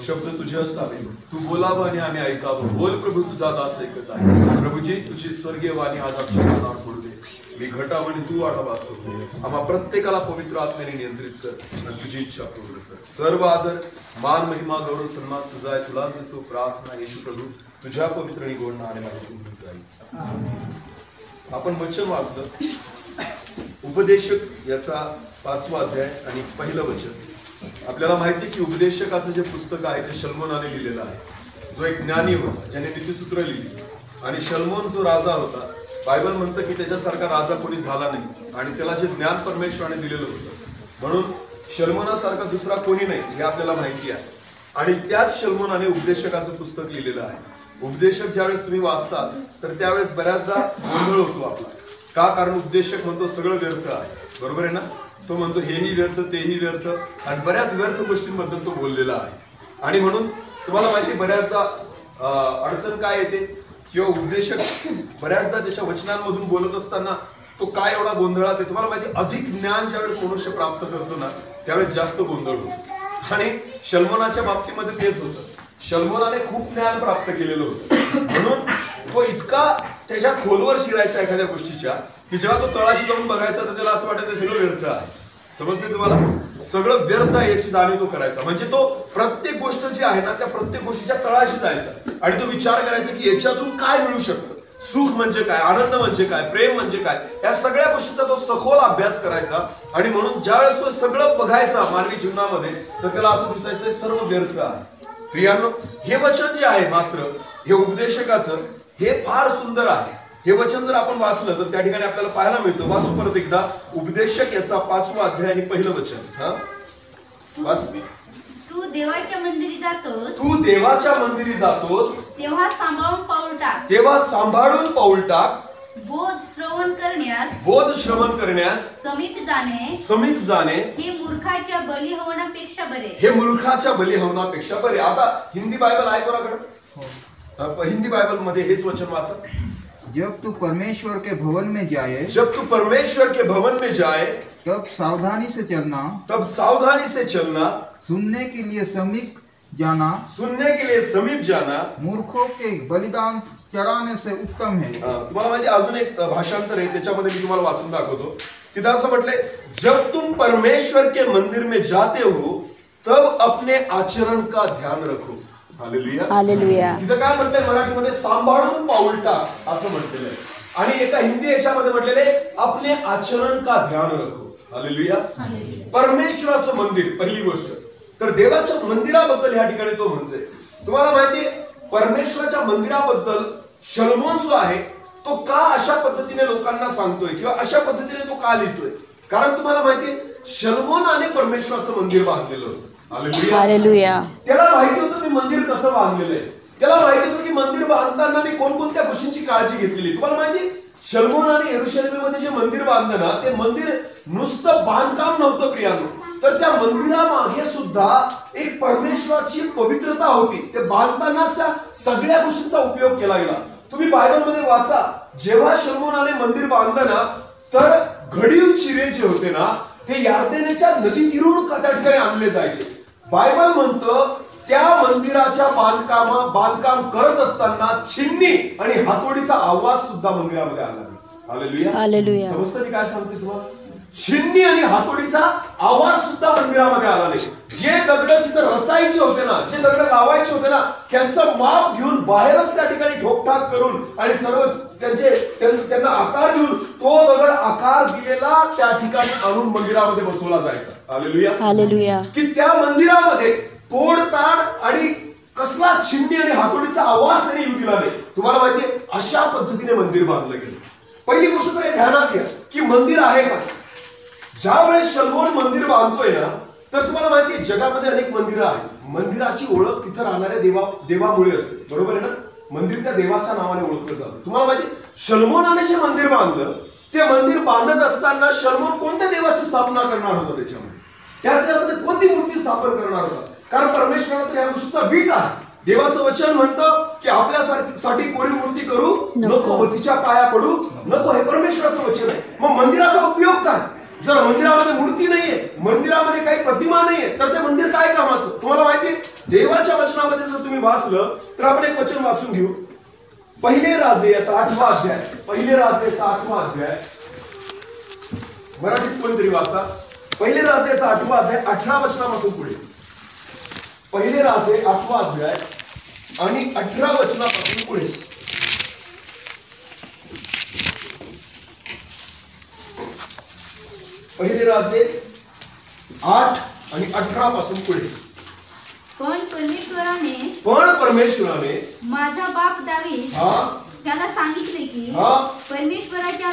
शब्द तुझे असावे, तू बोलावं आणि आम्ही ऐकावं. बोल प्रभू, तुझा दास ऐकत आहे. प्रभूजी, तुझी स्वर्गीय वाणी आज आमच्या कानावर पडू दे. मी घटाव आणि तू वाढावा असं. आम्हा प्रत्येकाला पवित्र आत्म्याने नियंत्रित कर आणि तुझी इच्छा पूर्ण कर. सर्व आदर, मान, महिमा, गौरव, सन्मान तुझा आहे. तुलाच देतो प्रार्थना येशू प्रभू, तुझ्या पवित्र आणि गोड नावाने माझी. आपण वचन वाचलं, उपदेशक याचा 5वा अध्याय आणि पहिलं वचन. आपल्याला माहिती की उपदेशकाचं जे पुस्तक आहे ते शल्मोनाने लिहिलेलं आहे, जो एक ज्ञानी होता, ज्याने नीतिसूत्र लिहिली. आणि शल्मोन जो राजा होता, बायबल म्हणतं की त्याच्यासारखा राजा कोणी झाला नाही आणि त्याला जे ज्ञान परमेश्वराने दिलेलं होतं, म्हणून शल्मोनासारखा दुसरा कोणी नाही हे आपल्याला माहिती आहे. आणि त्याच शल्मोनाने उपदेशकाचं पुस्तक लिहिलेलं आहे. उपदेशक ज्यावेळेस तुम्ही वाचता तर त्यावेळेस बऱ्याचदा गोंधळ होतो आपला. का? कारण उपदेशक म्हणतो सगळं व्यर्थ आहे, बरोबर आहे ना. तो म्हणतो हेही व्यर्थ, तेही व्यर्थ, आणि बऱ्याच व्यर्थ गोष्टींबद्दल तो बोललेला आहे. आणि म्हणून तुम्हाला माहिती बऱ्याचदा अडचण काय येते, किंवा उपदेशक बऱ्याचदा त्याच्या वचनांमधून बोलत असताना तो काय एवढा गोंधळात आहे. तुम्हाला माहिती अधिक ज्ञान ज्यावेळेस मनुष्य प्राप्त करतो ना त्यावेळेस जास्त गोंधळ होतो. आणि शल्मोनाच्या बाबतीमध्ये तेच होतं. शल्मोनाने खूप ज्ञान प्राप्त केलेलं होतं, म्हणून तो इतका त्याच्या खोलवर शिरायचा एखाद्या गोष्टीच्या की जेव्हा तो तळाशी जाऊन बघायचा तर त्याला असं वाटायचं सगळं व्यर्थ आहे. समजते तुम्हाला? सगळं व्यर्थ आहे याची जाणीव तो करायचा. म्हणजे तो प्रत्येक गोष्ट जी आहे ना त्या प्रत्येक गोष्टीच्या तळाशी जायचा आणि तो विचार करायचा की याच्यातून काय मिळू शकतं. सुख म्हणजे काय, आनंद म्हणजे काय, प्रेम म्हणजे काय, या सगळ्या गोष्टींचा तो सखोल अभ्यास करायचा. आणि म्हणून ज्यावेळेस तो सगळं बघायचा मानवी जीवनामध्ये तर त्याला असं दिसायचं सर्व व्यर्थ आहे. प्रियांनो, हे वचन जे आहे मात्र हे उपदेशकाचं हे फार सुंदर आहे. हे वचन जर आपण वाचलं तर त्या ठिकाणी आपल्याला पाहायला मिळतं. वाचू परत एकदा, उपदेशक याचा 5वा अध्याय आणि पहिलं वचन. वाच. तू देवाच्या मंदिरी जातोस, तू देवाच्या मंदिरी जातोस, तेव्हा सांभाळून पाऊल टाक. तेव्हा सांभाळून पाऊल टाक. बोध श्रवण करण्यास, बोध श्रवण करण्यास समीप जाणे, समीप जाणे हे मूर्खाच्या बली होण्यापेक्षा बरे. हे मूर्खाच्या बली होण्यापेक्षा बरे. आता हिंदी बायबल आहे कोणाकडे? हिंदी बायबल मध्ये हेच वचन वाचा. जब तू परमेश्वर के भवन में जाए, जब तू परमेश्वर के भवन में जाए, तब सावधानी से चलना, तब सावधानी से चलना, सुनने के लिए समीप जाना, सुनने के लिए समीप जाना, मूर्खों के बलिदान चढ़ाने से उत्तम है. तुम्हाला माहिती अजून एक भाषांतर आहे, त्याच्यामध्ये मी तुम्हाला वाचून दाखवतो. तिथं असं म्हटलंय, जब तुम परमेश्वर के मंदिर में जाते हो तब अपने आचरण का ध्यान रखो. Hallelujah, hallelujah. तिथं काय म्हटलंय मराठीमध्ये? सांभाळून पाऊल टाक असं म्हटलेलं आहे. आणि एका हिंदी याच्यामध्ये म्हटलेलं आहे अपने आचरण का ध्यान रखो. हालेलुया. परमेश्वराचं मंदिर पहिली गोष्ट. तर देवाच्या मंदिराबद्दल या ठिकाणी तो म्हणतोय. तुम्हाला माहितीये परमेश्वराच्या मंदिराबद्दल शल्मोन जो आहे तो का अशा पद्धतीने लोकांना सांगतोय किंवा अशा पद्धतीने तो का लिहितोय? कारण तुम्हाला माहितीये शल्मोनाने परमेश्वराचं मंदिर बांधलेलं होतं. हालेलुया. त्याला माहिती होतं मी मंदिर कसं बांधलेलं आहे. त्याला माहिती होतं की मंदिर बांधताना मी कोणकोणत्या गोष्टींची काळजी घेतलेली. तुम्हाला माहिती शल्मोनाने यरुशलेममध्ये जे मंदिर बांधलं ना ते मंदिर नुसतं बांधकाम नव्हतं प्रियांनो, तर त्या मंदिरामागे सुद्धा एक परमेश्वराची पवित्रता होती. ते बांधताना सगळ्या गोष्टींचा उपयोग केला गेला. तुम्ही बायबलमध्ये वाचा, जेव्हा शल्मोनाने मंदिर बांधलं ना तर घडीव चिरे जे होते ना ते यार्देनेच्या नदी तीरून त्या ठिकाणी आणले जायचे. बायबल म्हणतं त्या मंदिराच्या बांधकाम करत असताना छिन्नी आणि हातोडीचा आवाज सुद्धा मंदिरामध्ये आला नाही. Hallelujah, hallelujah. समजतं मी काय सांगते तुम्हाला? छिन्नी आणि हातोडीचा आवाज सुद्धा मंदिरामध्ये आला नाही. जे दगड तिथं रचायचे होते ना, जे दगड लावायचे होते ना, त्यांचं माप घेऊन बाहेरच त्या ठिकाणी ठोकठाक करून आणि सर्व त्यांना आकार देऊन तो दगड आकार दिलेला त्या ठिकाणी आणून मंदिरामध्ये बसवला जायचा. Hallelujah, hallelujah. की त्या मंदिरामध्ये तोडताड आणि कसला छिन्नी आणि हातोडीचा आवाज त्यांनी येऊ दिला नाही. तुम्हाला माहितीये अशा पद्धतीने मंदिर बांधलं गेलं. पहिली गोष्ट तर हे ध्यानात घ्या की मंदिर आहे का. ज्या वेळेस शल्मोन मंदिर बांधतोय ना तर तुम्हाला माहितीये जगामध्ये अनेक मंदिरं आहेत. मंदिराची ओळख तिथं राहणाऱ्या देवामुळे असते, बरोबर आहे ना. मंदिर त्या देवाच्या नावाने ओळखलं जातं. तुम्हाला माहिती शल्मोनाने जे मंदिर बांधलं ते मंदिर बांधत असताना शल्मोन कोणत्या देवाची स्थापना करणार होता? त्याच्यामध्ये कोणती मूर्ती स्थापन करणार होता? कारण परमेश्वराला तर या गोष्टीचा वीट आहे. देवाचं वचन म्हणतं की आपल्यासाठी कोरी मूर्ती करू नको, वतीच्या पाया पडू नको. हे परमेश्वराचं वचन आहे. मग मंदिराचा उपयोग काय? जर मंदिरामध्ये मूर्ती नाहीये, मंदिरामध्ये काही प्रतिमा नाहीये तर ते मंदिर काय कामाचं? तुम्हाला माहितीये देवाच्या वचनामध्ये जर तुम्ही वाचलं तर आपण एक वचन वाचून घेऊ. पहिले राजे याचा 8वा अध्याय. पहिले राजे याचा 8वा अध्याय. मराठीत कोणीतरी वाचा. पहिले राजे याचा 8वा अध्याय 18 वचनापासून पुढे. पहिले राजे 8वा अध्याय आणि 18 वचनापासून पुढे. पहिले राजे 8 आणि 18 पासून पुढे. पण परमेश्वराने माझा बाप दावीद हा त्याला सांगितले की हा परमेश्वराच्या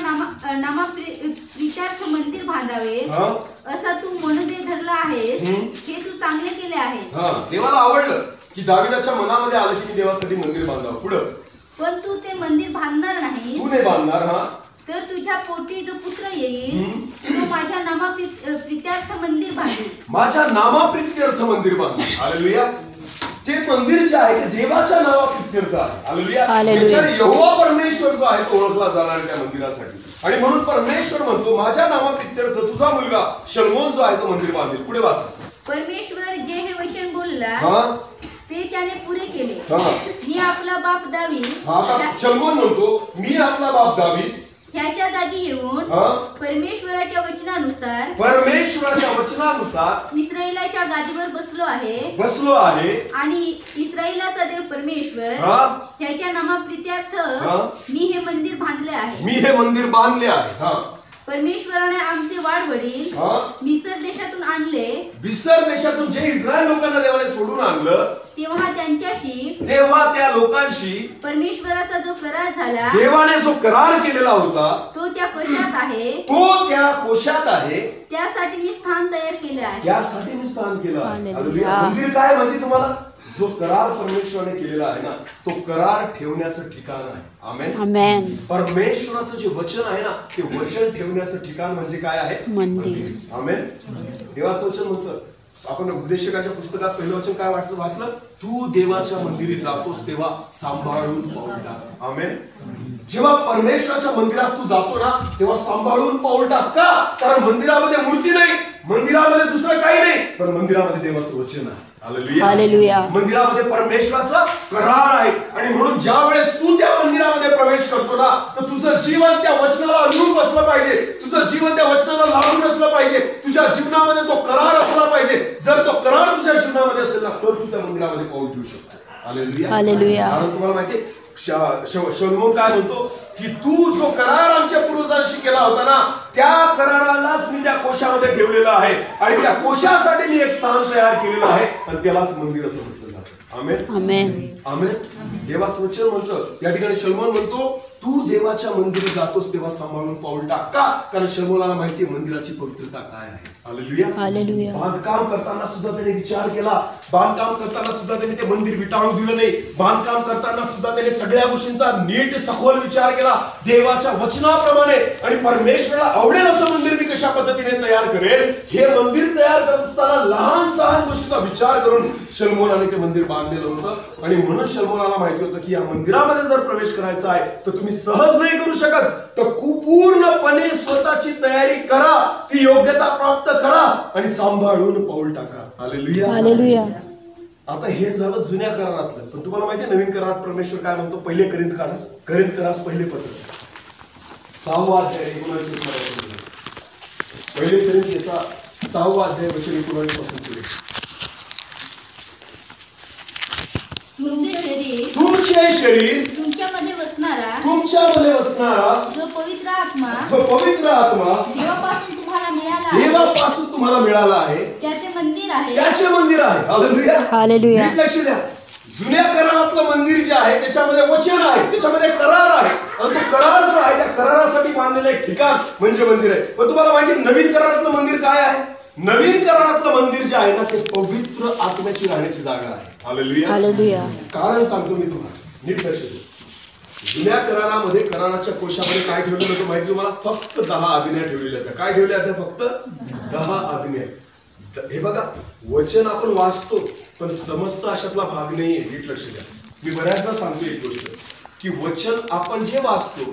नामाप्रित्यार्थ मंदिर बांधावे हा असा तू मनोदय धरला आहेस. हे तू चांगले केले आहेस. हा देवाला आवडलं की दाविदाच्या मनामध्ये आलं की मी देवासाठी मंदिर बांधावं. पुढं पण तू ते मंदिर बांधणार नाहीस. तू नाही बांधणार. हा तर तुझ्या पोटी जो पुत्र येईल तो माझ्या नामाप्रित्यार्थ मंदिर बांधेल. माझ्या नामाप्रित्यर्थ मंदिर बांधेल. हालेलुया. ते मंदिर जे आहे ते देवाच्या नावाप्रित्यर्थ आहे. हालेलुया. त्याच्याने यहोवा परमेश्वर जो आहे तो ओळखला जाणार आहे त्या मंदिरासाठी. आणि म्हणून परमेश्वर म्हणतो माझ्या नावाप्रित्यर्थ तुझा मुलगा शलोमोन जो आहे तो मंदिर बांधेल. पुढे वाचा. परमेश्वर जे हे वचन बोलला हा ते त्याने पुरे केले. हा मी आपला बाप दावीद हा शलोमोन म्हणतो मी आपला बाप दावीद ह्याच्या जागी येऊन परमेश्वराच्या वचनानुसार इस्रायलाच्या गादीवर बसलो आहे आणि इस्रायलाचा देव परमेश्वर ह्याच्या नामाप्रित्यार्थ मी हे मंदिर बांधले आहे. परमेश्वराने आमचे वाडवडील मिस्र देशातून आणले. मिस्र देशातून जे इस्रायल लोकांना देवाने सोडून आणलं तेव्हा त्या लोकांशी परमेश्वराचा जो करार झाला देवाने जो करार केलेला होता तो त्या कोशात आहे. त्यासाठी मी स्थान तयार केले आहे. मंदिर काय माहिती तुम्हाला. जो करार परमेश्वराने केलेला आहे ना तो करार ठेवण्याचं ठिकाण आहे. आमेन. परमेश्वराचं जे वचन आहे ना ते वचन ठेवण्याचं ठिकाण म्हणजे काय आहे. मंदिर. आमेन. देवाचं वचन म्हणतं. आपण उपदेशकाच्या पुस्तकात पहिलं वचन काय वाचलं. तू देवाच्या मंदिरी जातोस तेव्हा सांभाळून पाऊल टाक. आमेन. जेव्हा परमेश्वराच्या मंदिरात तू जातो ना तेव्हा सांभाळून पाऊल टाक. का. कारण मंदिरामध्ये मूर्ती नाही. मंदिरामध्ये दुसरं काही नाही. पण मंदिरामध्ये देवाचं वचन आहे. हालेलुया. मंदिरामध्ये परमेश्वराचा करार आहे. आणि म्हणून ज्या वेळेस तू त्या मंदिरामध्ये प्रवेश करतो ना तर तुझं जीवन त्या वचनाला अनुरूप असलं पाहिजे. तुझं जीवन त्या वचनाला लागून असलं पाहिजे. तुझ्या जीवनामध्ये तो करार असला पाहिजे. जर तो करार तुझ्या जीवनामध्ये असेल ना तर तू त्या मंदिरामध्ये पाऊल ठेवू शकतो. हालेलुया. कारण तुम्हाला माहितीये शलोमोन काय म्हणतो की तू जो करार आमच्या पूर्वजांशी केला होता ना त्या करारालाच मी त्या कोशामध्ये ठेवलेला आहे. आणि त्या कोशासाठी मी एक स्थान तयार केलेलं आहे आणि त्यालाच मंदिर असं म्हटलं जातं. आमेन. देवाचं वचन म्हणतं. या ठिकाणी शलोमोन म्हणतो तू देवाच्या मंदिरी जातोस तेव्हा सांभाळून पाऊल टाक. का. कारण शलोमोनाला माहिती आहे मंदिराची पवित्रता काय आहे. हालेलुया. बांधकाम करताना सुद्धा त्याने विचार केला. बांधकाम करताना सुद्धा त्याने ते मंदिर विटाळू दिलं नाही. बांधकाम करताना सुद्धा त्याने सगळ्या गोष्टींचा नीट सखोल विचार केला देवाच्या वचनाप्रमाणे. आणि परमेश्वराला आवडेल असं मंदिर मी कशा पद्धतीने तयार करेल हे मंदिर तयार करत असताना लहान सहान गोष्टीचा विचार करून शलोमोनाने ते मंदिर बांधलेलं होतं. आणि म्हणून शलोमोनाला माहिती होतं की या मंदिरामध्ये जर प्रवेश करायचा आहे तर तुम्ही सहज नाही करू शकत. तर पूर्णपणे स्वतःची तयारी करा. ती योग्यता प्राप्त करा आणि सांभाळून पाऊल टाका. हालेलुया. आता हे झालं जुन्या करारातलं. पण तुम्हाला माहिती आहे नवीन करारात परमेश्वर काय म्हणतो. पहिले करिंथ काढा. करिंथ करास पहिले पत्र 6वा अध्याय 19 पहिले करिंथ याचा 6वा अध्याय वचन 19 पासून पुढे. तुमचे शरीर तुमच्यामध्ये वसणारा जो पवित्र आत्मा देवापासून तुम्हाला मिळाला आहे त्याचे मंदिर आहे. हालेलुया. लक्ष द्या. जुन्या करारातलं मंदिर जे आहे त्याच्यामध्ये वचन आहे. त्याच्यामध्ये करार आहे. आणि तो करार जो आहे त्या करारासाठी बांधलेलं एक ठिकाण म्हणजे मंदिर आहे. पण तुम्हाला माहिती नवीन करारातलं मंदिर काय आहे. नवीन करारातलं मंदिर जे आहे ना ते पवित्र आत्म्याची राहण्याची जागा आहे. हालेलुया. कारण सांगतो मी तुम्हाला नीट लक्ष द्या. जुन्या करारामध्ये कराराच्या कोशामध्ये काय ठेवलेलं होतं माहिती तुम्हाला. फक्त 10 आज्ञा ठेवलेल्या होत्या. काय ठेवल्या होत्या. फक्त 10 आज्ञा. हे बघा वचन आपण वाचतो पण समजतं अशातला भाग नाहीये. नीट लक्ष द्या. मी बऱ्याचदा सांगतो एक गोष्ट की वचन आपण जे वाचतो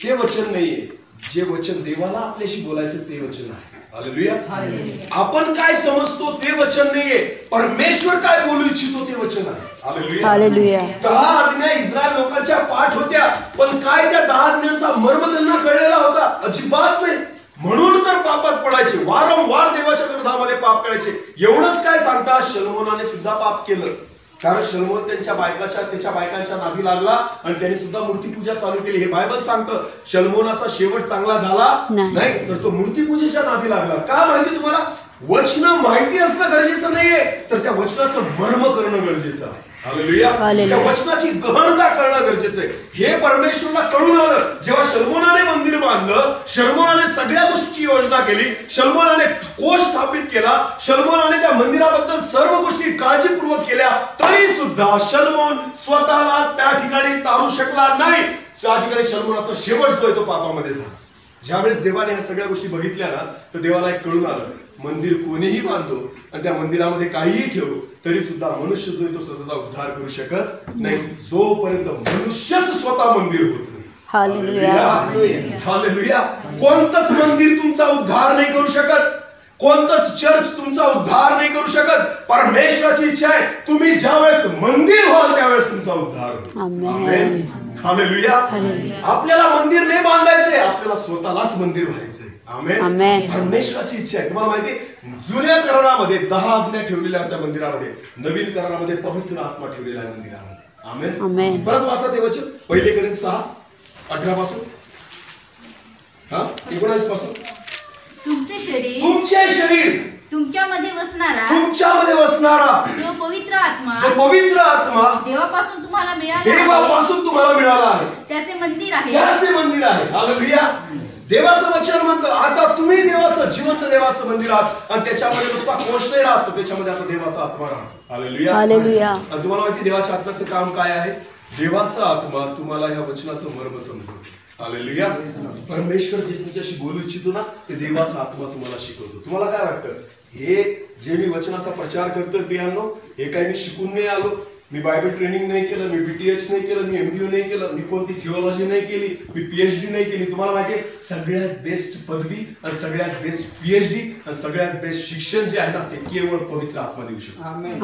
ते वचन नाहीये. जे वचन देवाला आपल्याशी बोलायचं ते वचन आहे. हालेलुया. आपण काय समजतो ते वचन नाहीये, परमेश्वर काय बोलू इच्छितो ते वचन आहे. हालेलुया. हालेलुया. 10 आज्ञा इस्रायल लोकांच्या पाठ होत्या, पण काय त्या 10 आज्ञांचा मर्म त्यांना कळलेला होता? अजिबात नाही. म्हणून तर पापात पडायचे, वारंवार देवाच्या विरोधामध्ये पाप करायचे. एवढंच काय सांगता, शलोमोनाने सुद्धा पाप केलं. कारण शलोमोन त्याच्या बायकांच्या नादी लागला आणि त्यांनी सुद्धा मूर्तीपूजा चालू केली. हे बायबल सांगतं. शलोमोनाचा शेवट चांगला झाला नाही, तर तो मूर्तीपूजेच्या नादी लागला. का माहिती तुम्हाला? वचन माहिती असणं गरजेचं नाहीये, तर त्या वचनाचं मर्म करणं गरजेचं आहे. हालेलुया. त्या वचनाची गहनता करणं गरजेचं आहे. हे परमेश्वरला कळून आलं जेव्हा शलोमोनाने मंदिर बांधलं. शलोमोनाने सगळ्या गोष्टीची योजना केली. शलोमोनाने कोष स्थापित केला. शलोमोनाने त्या मंदिराबद्दल सर्व गोष्टी काळजीपूर्वक केल्या, तरी सुद्धा शलोमोन स्वतःला त्या ठिकाणी तारू शकला नाही. त्या ठिकाणी शलोमोनाचा शेवट जो आहे तो पापामध्ये झाला. ज्यावेळेस देवाने ह्या सगळ्या गोष्टी बघितल्या ना, तर देवाला एक कळून आलं, मंदिर कोणीही बांधतो आणि त्या मंदिरामध्ये काहीही ठेवू, तरी सुद्धा मनुष्य जो आहे तो स्वतःचा उद्धार करू शकत नाही, जोपर्यंत मनुष्यच स्वतः मंदिर होत नाही. हालेलुया. हालेलुया. कोणतंच मंदिर तुमचा उद्धार नाही करू शकत. कोणतंच चर्च तुमचा उद्धार नाही करू शकत. परमेश्वराची इच्छा आहे तुम्ही ज्यावेळेस मंदिर व्हाल त्यावेळेस तुमचा उद्धार होईल. आमेन. हालेलुया. आपल्याला मंदिर नाही बांधायचंय, आपल्याला स्वतःलाच मंदिर व्हायचंय. आमेन. परमेश्वराची इच्छा आहे. तुम्हाला माहिती, जुन्या करारामध्ये 10 आज्ञा ठेवलेल्या त्या मंदिरामध्ये, नवीन करारामध्ये पवित्र आत्मा ठेवलेला आहे मंदिरामध्ये. आमेन. परत वाचा ते वचन, 1 Corinthians 6:18 पासून 19 पासून. तुमचे शरीर तुमच्यामध्ये वसणारा जो पवित्र आत्मा देवापासून तुम्हाला मिळाला आहे त्याचे मंदिर आहे. हालेलुया. देवाचं वचन म्हणतं, आता तुम्ही देवाचं, जिवंत देवाचं मंदिर आहात आणि त्याच्यामध्ये नुसता कोश नाही राहत, तर त्याच्यामध्ये आता देवाचा आत्मा राहतो. हालेलुया. आणि तुम्हाला माहिती देवाच्या आत्म्याचं काम काय आहे? देवाचा आत्मा तुम्हाला या वचनाचं मर्म समजवतो. हालेलुया. परमेश्वर जे तुमच्याशी बोलू इच्छितो ना, ते देवाचा आत्मा तुम्हाला शिकवतो. तुम्हाला काय वाटतं, हे जे मी वचनाचा प्रचार करतोय प्रियांनो, हे काय मी शिकून नाही आलो? मी बायबल ट्रेनिंग नाही केलं, मी BTH नाही केलं, मी MDO नाही केलं, मी कोणती थिओलॉजी नाही केली, मी PhD नाही केली. तुम्हाला माहितीये, सगळ्यात बेस्ट पदवी आणि सगळ्यात बेस्ट PhD आणि सगळ्यात बेस्ट शिक्षण जे आहे ना, ते केवळ पवित्र आत्मा देऊ शकतो. आमेन.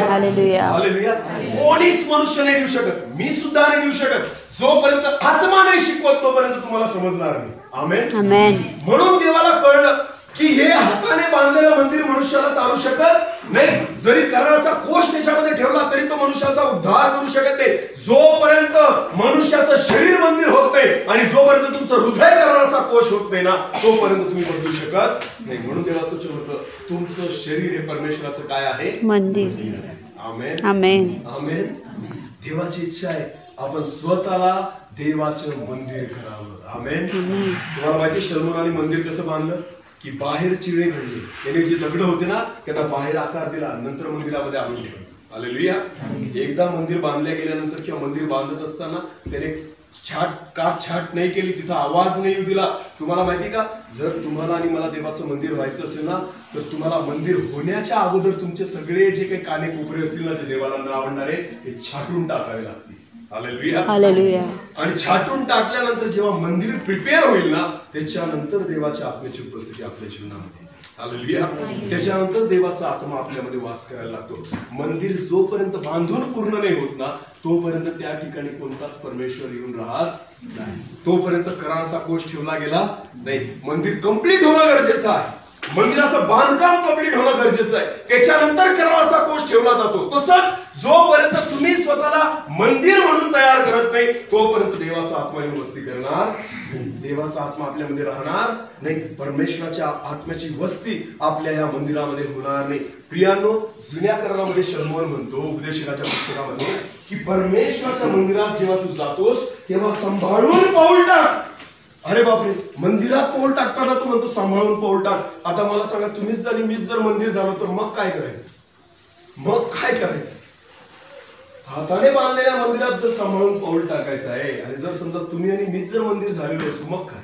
हालेलुया. हालेलुया. कोणीच मनुष्य नाही देऊ शकत, मी सुद्धा नाही देऊ शकत. जोपर्यंत आत्मा नाही शिकवत तोपर्यंत तुम्हाला समजणार नाही. आमेन. म्हणून देवाला कळलं की हे हाताने बांधलेलं मंदिर मनुष्याला तारू शकत नाही. जरी कराराचा कोश त्याच्यामध्ये ठेवला तरी तो मनुष्याचा उद्धार करू शकत नाही. जोपर्यंत मनुष्याचं शरीर मंदिर होत नाही आणि जोपर्यंत तुमचं हृदय कराराचा कोश होत नाही ना, तोपर्यंत तुम्ही बदलू शकत नाही. म्हणून देवाचं वचन होतं, तुमचं शरीर हे परमेश्वराचं काय आहे? मंदिर. आमेन. आमेन. देवाची इच्छा आहे आपण स्वतःला देवाचं मंदिर करावं. आमेन. तुम्हाला माहिती, शलोमोनाने मंदिर कसं बांधलं की बाहेर चिरे घडले. त्याने जे दगड होते ना, त्यांना बाहेर आकार दिला, नंतर मंदिरामध्ये आणून ठेवलं. हालेलुया. एकदा मंदिर बांधल्या गेल्यानंतर किंवा मंदिर बांधत असताना त्याने काटछाट नाही केली, तिथं आवाज नाही येऊ दिला. तुम्हाला माहिती का, जर तुम्हाला आणि मला देवाचं मंदिर व्हायचं असेल ना, तर तुम्हाला मंदिर होण्याच्या अगोदर तुमचे सगळे जे काही काने कोपरे असतील ना, जे देवाला न आवडणारे, हे छाटून टाकावे लागतील. हालेलुया. आणि छाटून टाकल्यानंतर जेव्हा मंदिर प्रिपेअर होईल ना, त्याच्यानंतर देवाच्या आत्म्याची उपस्थिती आपल्या जीवनामध्ये. हालेलुया. त्याच्यानंतर देवाचा आत्मा आपल्यामध्ये वास करायला लागतो. मंदिर जोपर्यंत बांधून पूर्ण नाही होत ना, तोपर्यंत त्या ठिकाणी कोणताच परमेश्वर येऊन राहत नाही. तोपर्यंत कराराचा कोश ठेवला गेला नाही. मंदिर कंप्लीट होणं गरजेचं आहे. मंदिराचं बांधकाम कंप्लीट होणं गरजेचं आहे. त्याच्यानंतर कराराचा कोश ठेवला जातो. तसंच जोपर्यंत तुम्ही स्वतःला मंदिर म्हणून तयार करत नाही, तोपर्यंत देवाचा आत्मा येऊन वस्ती करणार. देवाचा आत्मा आपल्यामध्ये राहणार नाही. परमेश्वराच्या आत्म्याची वस्ती आपल्या ह्या मंदिरामध्ये होणार नाही. प्रियांनो, जुन्या करारामध्ये शलोमोन म्हणतो उपदेशकाच्या पुस्तकामध्ये की परमेश्वराच्या मंदिरात जेव्हा तू जातोस तेव्हा सांभाळून पाऊल टाक. अरे बापरे, मंदिरात पाऊल टाकताना तो म्हणतो सांभाळून पाऊल टाक. आता मला सांगा, तुम्हीच आणि मीच जर मंदिर झालो तर मग काय करायचं? हाताने बांधलेल्या मंदिरात जर सांभाळून पाऊल टाकायचं आहे आणि जर समजा तुम्ही आणि मीच जर मंदिर झालेलो असो, मग काय?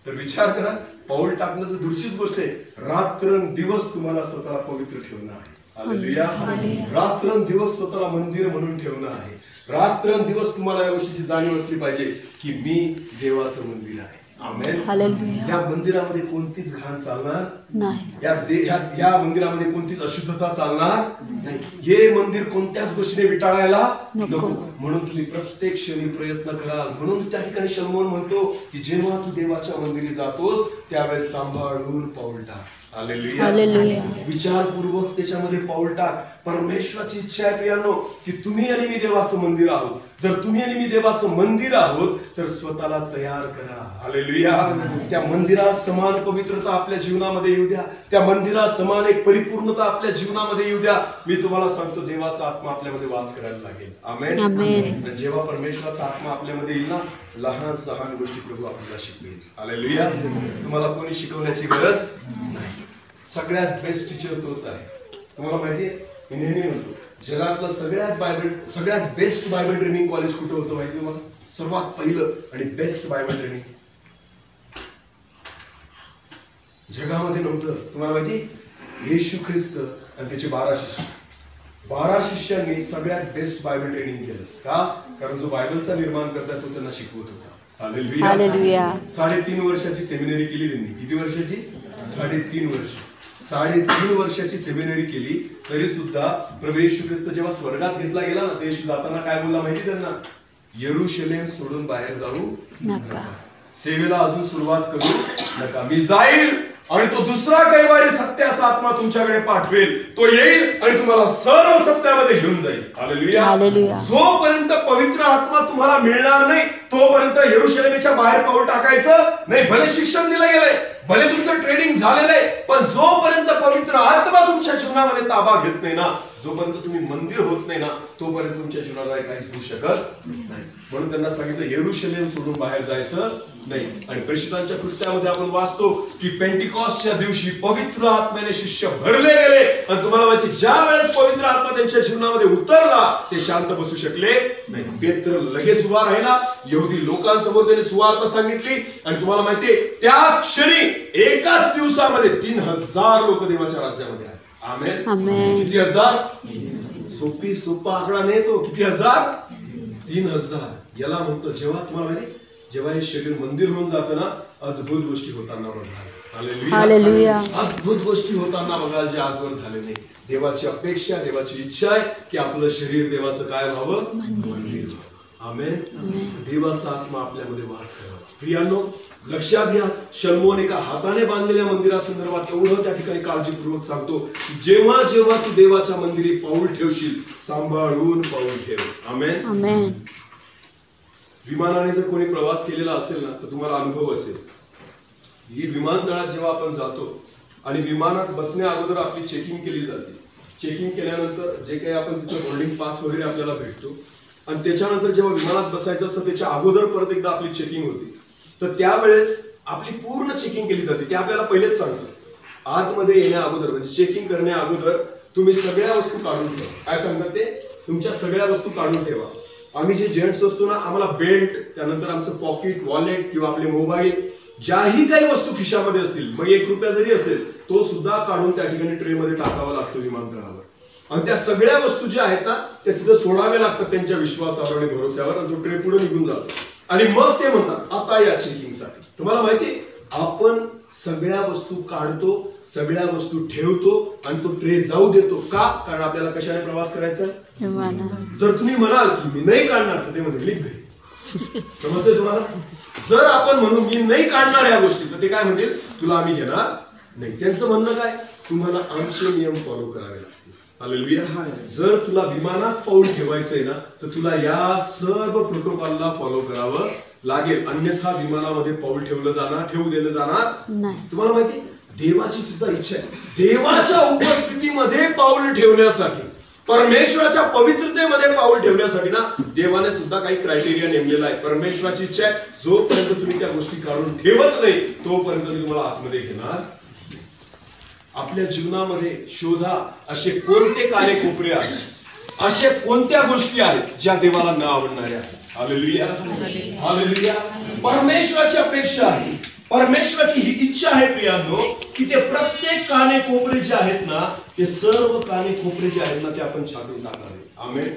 तर विचार करा, पाऊल टाकणं तर दूरचीच गोष्ट आहे, रात्रंदिवस तुम्हाला स्वतःला पवित्र ठेवणं आहे. हालेलुया. रात्रंदिवस स्वतःला मंदिर म्हणून ठेवणं आहे. रात्रंदिवस तुम्हाला या गोष्टीची जाणीव असली पाहिजे की मी देवाचं मंदिर आहे. आमेन. हालेलुया. या मंदिरामध्ये कोणतीच घाण चालणार नाही. या मंदिरामध्ये कोणतीच अशुद्धता चालणार नाही. हे मंदिर कोणत्याच गोष्टीने विटाळायला नको. म्हणून तुम्ही प्रत्येक क्षणी प्रयत्न कराल. म्हणून त्या ठिकाणी शलोमोन म्हणतो की जेव्हा तू देवाच्या मंदिरी जातोस त्यावेळेस सांभाळून पाऊल टाक. हालेलुया. विचारपूर्वक त्याच्यामध्ये पाऊल टाक. परमेश्वराची इच्छा आहे प्रियांनो की तुम्ही आणि मी देवाचं मंदिर आहोत. जर तुम्ही आणि मी देवाचं मंदिर आहोत तर स्वतःला तयार करा. हालेलुया. त्या मंदिरात समान पवित्रता आपल्या जीवनामध्ये येऊ द्या. त्या मंदिरात समान एक परिपूर्णता आपल्या जीवनामध्ये येऊ द्या. मी तुम्हाला सांगतो देवाचा आत्मा आपल्यामध्ये वास करायला लागेल. आमेन. आमेन. जेव्हा परमेश्वराचा आत्मा आपल्यामध्ये येईल ना लहान सहान गोष्टी प्रभू आपल्याला शिकवेल. हालेलुया. तुम्हाला कोणी शिकवण्याची गरज नाही. सगळ्यात बेस्ट टीचर तोच आहे. तुम्हाला माहितीये मी नेहमी म्हणतो जगातलं सगळ्यात बेस्ट बायबल ट्रेनिंग कॉलेज कुठं होतं माहिती तुम्हाला? सर्वात पहिलं आणि बेस्ट बायबल ट्रेनिंग जगामध्ये नव्हतं. तुम्हाला माहिती येशू ख्रिस्त आणि त्याचे 12 शिष्यांनी सगळ्यात बेस्ट बायबल ट्रेनिंग केलं. का? कारण जो बायबलचा निर्माण करता तो त्यांना शिकवत होता. हालेलुया. 3.5 वर्षाची सेमिनरी केली त्यांनी. किती वर्षाची? 3.5 वर्ष. 3.5 वर्षाची सेमिनरी केली तरी सुद्धा प्रभू येशू ख्रिस्त जेव्हा स्वर्गात घेतला गेला ना ते येशू जाताना काय बोलला माहिती त्यांना? यरूशलेम सोडून बाहेर जाऊ नका. सेवेला अजून सुरुवात करू नका. मी जाईल आणि तो दुसरा कैवारी सत्याचा आत्मा तुमच्याकडे पाठवेल. तो येईल आणि तुम्हाला सर्व सत्यामध्ये घेऊन जाईल. हालेलुया. जोपर्यंत पवित्र आत्मा तुम्हाला मिळणार नाही तोपर्यंत यरूशलेमेच्या बाहेर पाऊल टाकायचं नाही. भले शिक्षण दिलं गेलंय, भले तुमचं ट्रेनिंग झालेलं आहे, पण जोपर्यंत पवित्र आत्मा तुमच्या जीवनामध्ये ताबा घेत नाही ना, जोपर्यंत तुम्ही मंदिर होत नाही ना तोपर्यंत तुमच्या जीवनाला काहीच होऊ शकत नाही. म्हणून त्यांना सांगितलं यरूशलेम सोडून बाहेर जायचं नाही. आणि प्रेषितांच्या कृत्यामध्ये आपण वाचतो की पेंटिकॉस्टच्या दिवशी पवित्र आत्म्याने शिष्य भरले गेले. आणि तुम्हाला माहिती ज्या वेळेस पवित्र आत्मा त्यांच्या जीवनामध्ये उतरला ते शांत बसू शकले नाही. पेत्र लगेच उभा राहिला. यहुदी लोकांसमोर त्याने सुवार्ता सांगितली आणि तुम्हाला माहितीये त्या क्षणी एकाच दिवसामध्ये 3000 लोक देवाच्या राज्यामध्ये आले. आमेन. किती हजार? सोपा आकडा नाही तो. किती हजार? 3000. याला म्हणतो जेव्हा तुम्हाला माहिती जेव्हा हे शरीर मंदिर होऊन जातं ना अद्भुत गोष्टी होताना बघाल. हालेलुया. अद्भुत गोष्टी होताना बघाल जे आजवर झाले नाही. देवाची अपेक्षा देवाची इच्छा आहे की आपलं शरीर देवाचं काय व्हावं? मंदिर व्हावं. आमेन. देवाचा आत्मा आपल्यामध्ये वास करावा. प्रियांनो लक्षात घ्या शलोमोन एका हाताने बांधलेल्या मंदिरासंदर्भात एवढं त्या ठिकाणी काळजीपूर्वक सांगतो की जेव्हा जेव्हा तू देवाच्या मंदिरी पाऊल ठेवशील सांभाळून पाऊल ठेव. आमेन. आमेन. विमानाने जर कोणी प्रवास केलेला असेल ना तर तुम्हाला अनुभव असेल. ही विमानतळात जेव्हा आपण जातो आणि विमानात बसण्या अगोदर आपली चेकिंग केली जाते. चेकिंग केल्यानंतर जे काही आपण तिथं बोर्डिंग पास वगैरे आपल्याला भेटतो आणि त्याच्यानंतर जेव्हा विमानात बसायचं असतं त्याच्या अगोदर परत एकदा आपली चेकिंग होती. तर त्यावेळेस आपली पूर्ण चेकिंग केली जाते. ते आपल्याला पहिलेच सांगतो आतमध्ये येण्या अगोदर म्हणजे चेकिंग करण्या अगोदर तुम्ही सगळ्या वस्तू काढून ठेवा. काय सांगतात ते? तुमच्या सगळ्या वस्तू काढून ठेवा. आम्ही जे जेंट्स असतो ना आम्हाला बेल्ट त्यानंतर आमचं पॉकेट वॉलेट किंवा आपले मोबाईल ज्याही काही वस्तू खिशामध्ये असतील मग 1 रुपया जरी असेल तो सुद्धा काढून त्या ठिकाणी ट्रे मध्ये टाकावा लागतो विमानतळावर. आणि त्या सगळ्या वस्तू ज्या आहेत ना त्या तिथं सोडाव्या लागतात त्यांच्या विश्वासावर आणि भरोश्यावर. आणि तो ट्रे पुढे निघून जातो आणि मग ते म्हणतात आता या चेकिंगसाठी. तुम्हाला माहिती आपण सगळ्या वस्तू काढतो सगळ्या वस्तू ठेवतो आणि तो ट्रे जाऊ देतो. का? कारण आपल्याला कशाने प्रवास करायचा? जर तुम्ही म्हणाल की मी नाही काढणार तर ते म्हणतील लिख घे. समजतंय तुम्हाला? जर आपण म्हणू मी नाही काढणार या गोष्टी तर ते काय म्हणतील? तुला आम्ही घेणार नाही. त्यांचं म्हणणं काय? तुम्हाला आमचे नियम फॉलो करावे लागतील. हालेलुया. जर तुला विमानात पाऊल ठेवायचंय ना तर तुला या सर्व प्रोटोकॉलला फॉलो करावं लागेल. अन्यथा विमानामध्ये पाऊल ठेवू दिलं जाणार नाही. तुम्हाला माहिती देवाची सुद्धा इच्छा आहे देवाच्या उपस्थितीमध्ये पाऊल ठेवण्यासाठी परमेश्वराच्या पवित्रतेमध्ये पाऊल ठेवण्यासाठी ना देवाने सुद्धा काही क्रायटेरिया नेमलेला आहे. परमेश्वराची इच्छा आहे जोपर्यंत तुम्ही त्या गोष्टी काढून ठेवत नाही तोपर्यंत मी तुम्हाला आतमध्ये घेणार. आपल्या जीवनामध्ये शोधा असे कोणते कानेकोपरे आहेत, असे कोणत्या गोष्टी आहेत ज्या देवाला न आवडणाऱ्या आहेत. हालेलुया. हालेलुया. परमेश्वराची अपेक्षा आहे परमेश्वराची ही इच्छा आहे प्रियांनो, की ते प्रत्येक काने कोपरे जे आहेत ना, ते सर्व काने कोपरे जे आहेत ना, ते आपण छाटून टाकावे. आमेन.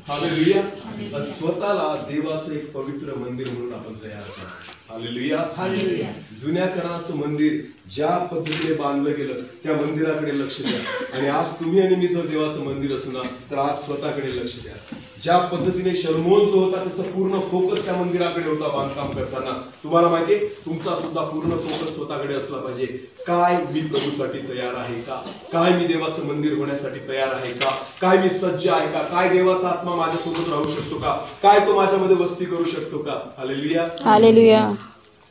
हालेलुया. स्वतःला देवाचं एक पवित्र मंदिर म्हणून आपण तयार करा. हालेलुया. जुन्या कराराचं मंदिर ज्या पद्धतीने बांधलं गेलं त्या मंदिराकडे लक्ष द्या. आणि आज तुम्ही आणि मी जर देवाचं मंदिर असू ना, तर आज स्वतःकडे लक्ष द्या. ज्या पद्धतीने शलमोन जो होता त्याचा पूर्ण फोकस त्या मंदिराकडे होता बांधकाम करताना. तुम्हाला माहितीये, तुमचा सुद्धा पूर्ण फोकस स्वतःकडे असला पाहिजे. काय मी प्रभूसाठी तयार आहे का? काय मी देवाचं मंदिर होण्यासाठी तयार आहे का? काय मी सज्ज आहे का? काय देवाचा आत्मा माझ्यासोबत राहू शकतो का? काय तो माझ्यामध्ये वस्ती करू शकतो का? हालेलुया. हालेलुया.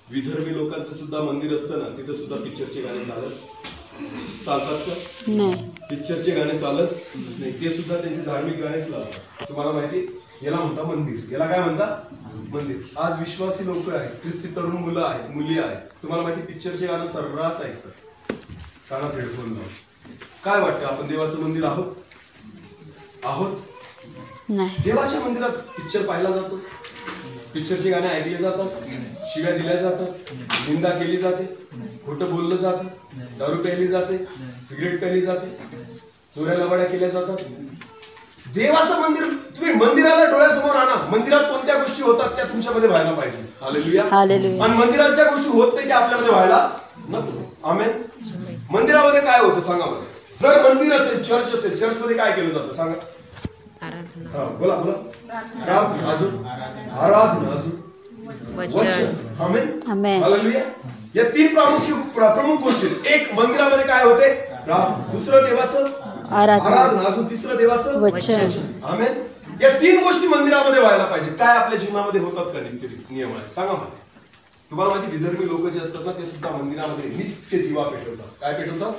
विधर्मी लोकांचं सुद्धा मंदिर असतं ना, तिथं सुद्धा पिक्चरचे गाणे चालतात का? नाही. पिक्चरचे गाणे चालत नाही. ते सुद्धा त्यांचे धार्मिक गाणेच लावतात. तुम्हाला माहिती, याला म्हणता मंदिर. याला काय म्हणता? मंदिर. आज विश्वासी लोक आहेत, ख्रिस्ती तरुण मुलं आहेत, मुली आहेत, तुम्हाला माहिती पिक्चरचे गाणं सर्रास ऐकतात कानात हेडफोन लावून. काय वाटतं, आपण देवाचं मंदिर आहोत? नाही. देवाच्या मंदिरात पिक्चर पाहिला जातो, पिक्चरचे गाणे ऐकले जातात, शिव्या दिल्या जातात, निंदा केली जाते, खोटं बोललं जातं, दारू प्यायली जाते, सिगरेट प्यायली जाते, चोऱ्या लवाड्या केल्या जातात. देवाचं मंदिर, तुम्ही मंदिराला डोळ्यासमोर आणा. मंदिरात कोणत्या गोष्टी होतात त्या तुमच्यामध्ये व्हायला पाहिजे. हालेलुया. हालेलुया. आणि मंदिरात ज्या गोष्टी होत नाही त्या आपल्यामध्ये व्हायला नको. आमेन. मंदिरामध्ये काय होतं सांगा मला. जर मंदिर असेल, चर्च असेल, चर्च मध्ये काय केलं जातं सांगा. बोला. प्रार्थना, अजून आराधना, अजून वचन. आमेन. हालेलुया. या तीन प्रमुख गोष्टी. एक, मंदिरामध्ये काय होते? प्रार्थना. दुसरं देवाचं आराधना. अजून तिसरं देवाचं वचन. आमेन. या तीन गोष्टी मंदिरामध्ये व्हायला पाहिजे. काय आपल्या जीवनामध्ये होतात का नियम आहे सांगा मला. तुम्हाला माहिती, विधर्मी लोक जे असतात ना, ते सुद्धा मंदिरामध्ये नित्य दिवा पेटवतात. काय पेटवतात?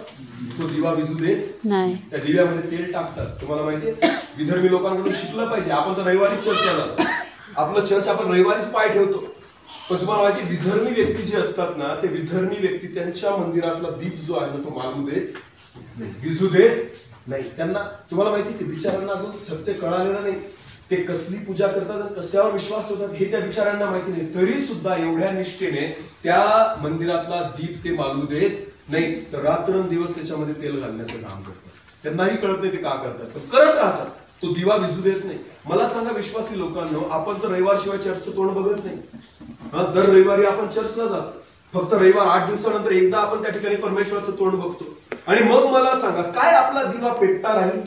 तो दिवा विझू देत नाही. त्या दिव्यामध्ये तेल टाकतात. तुम्हाला माहितीये, विधर्मी लोकांकडून शिकलं पाहिजे. आपण तर रविवारी चर्चला जातो, आपलं चर्च आपण रविवारीच पाय ठेवतो. पण तुम्हाला माहिती, विधर्मी व्यक्ती जे असतात ना, ते विधर्मी व्यक्ती त्यांच्या मंदिरातला दीप जो आहे ना, तो माजू देत, विझू देत नाही. त्यांना, तुम्हाला माहिती, ते बिचारांना अजून सत्य कळालेलं नाही. ते कसली पूजा करतात आणि कशावर विश्वास ठेवतात हे त्या बिचारांना माहिती नाही. तरी सुद्धा एवढ्या निष्ठेने त्या मंदिरातला दीप ते मालू देत नाही, तर रात्रंदिवस त्याच्यामध्ये तेल घालण्याचं काम करतात. त्यांनाही कळत नाही ते का करतात, तर करत राहतात. तो दिवा विझू देत नाही. मला सांगा विश्वासी लोकांनो, आपण तर रविवार शिवाय चर्चचं तोंड बघत नाही. दर रविवारी आपण चर्चला जातो. फक्त रविवार 8 दिवसानंतर एकदा आपण त्या ठिकाणी परमेश्वराचं तोंड बघतो. आणि मग मला सांगा, काय आपला दिवा पेटता राहील?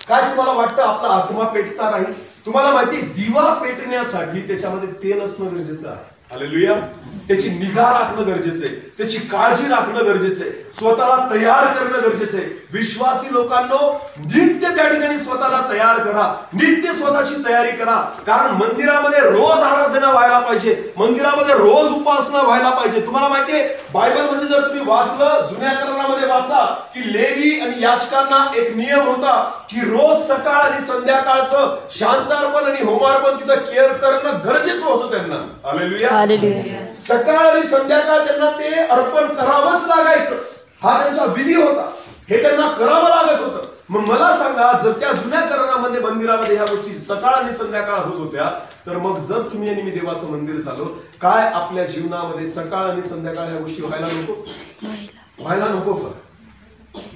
काय तुम्हाला वाटतं आपला आत्मा पेटता राहील? तुम्हाला माहिती, दिवा पेटण्यासाठी त्याच्यामध्ये तेल असणं गरजेचं आहे. हालेलुया. त्याची निगा राखणं गरजेचं आहे, त्याची काळजी राखणं गरजेचं आहे, स्वतःला तयार करणं गरजेचं आहे. विश्वासी लोकांनो, नित्य त्या ठिकाणी स्वतःला तयार करा, नित्य स्वतःची तयारी करा. कारण मंदिरामध्ये रोज आराधना व्हायला पाहिजे, मंदिरामध्ये रोज उपासना व्हायला पाहिजे. तुम्हाला माहितीये, बायबल मध्ये जर तुम्ही वाचलं, जुन्या करारामध्ये वाचा की लेवी आणि याजकांना एक नियम होता की रोज सकाळ आणि संध्याकाळचं शांतार्पण आणि होमार्पण तिथं केअर करणं गरजेचं होतं त्यांना. हालेलुया. हालेलुया. सकाळ आणि संध्याकाळ त्यांना ते अर्पण करावंच लागायचं. हा त्यांचा विधी होता, हे त्यांना करावं लागत होतं. मग मला सांगा, जर त्या जुन्या करारामध्ये मंदिरामध्ये ह्या गोष्टी सकाळ आणि संध्याकाळ होत होत्या, तर मग जर तुम्ही आणि मी देवाचं मंदिर झालो, काय आपल्या जीवनामध्ये सकाळ आणि संध्याकाळ ह्या गोष्टी व्हायला नको का?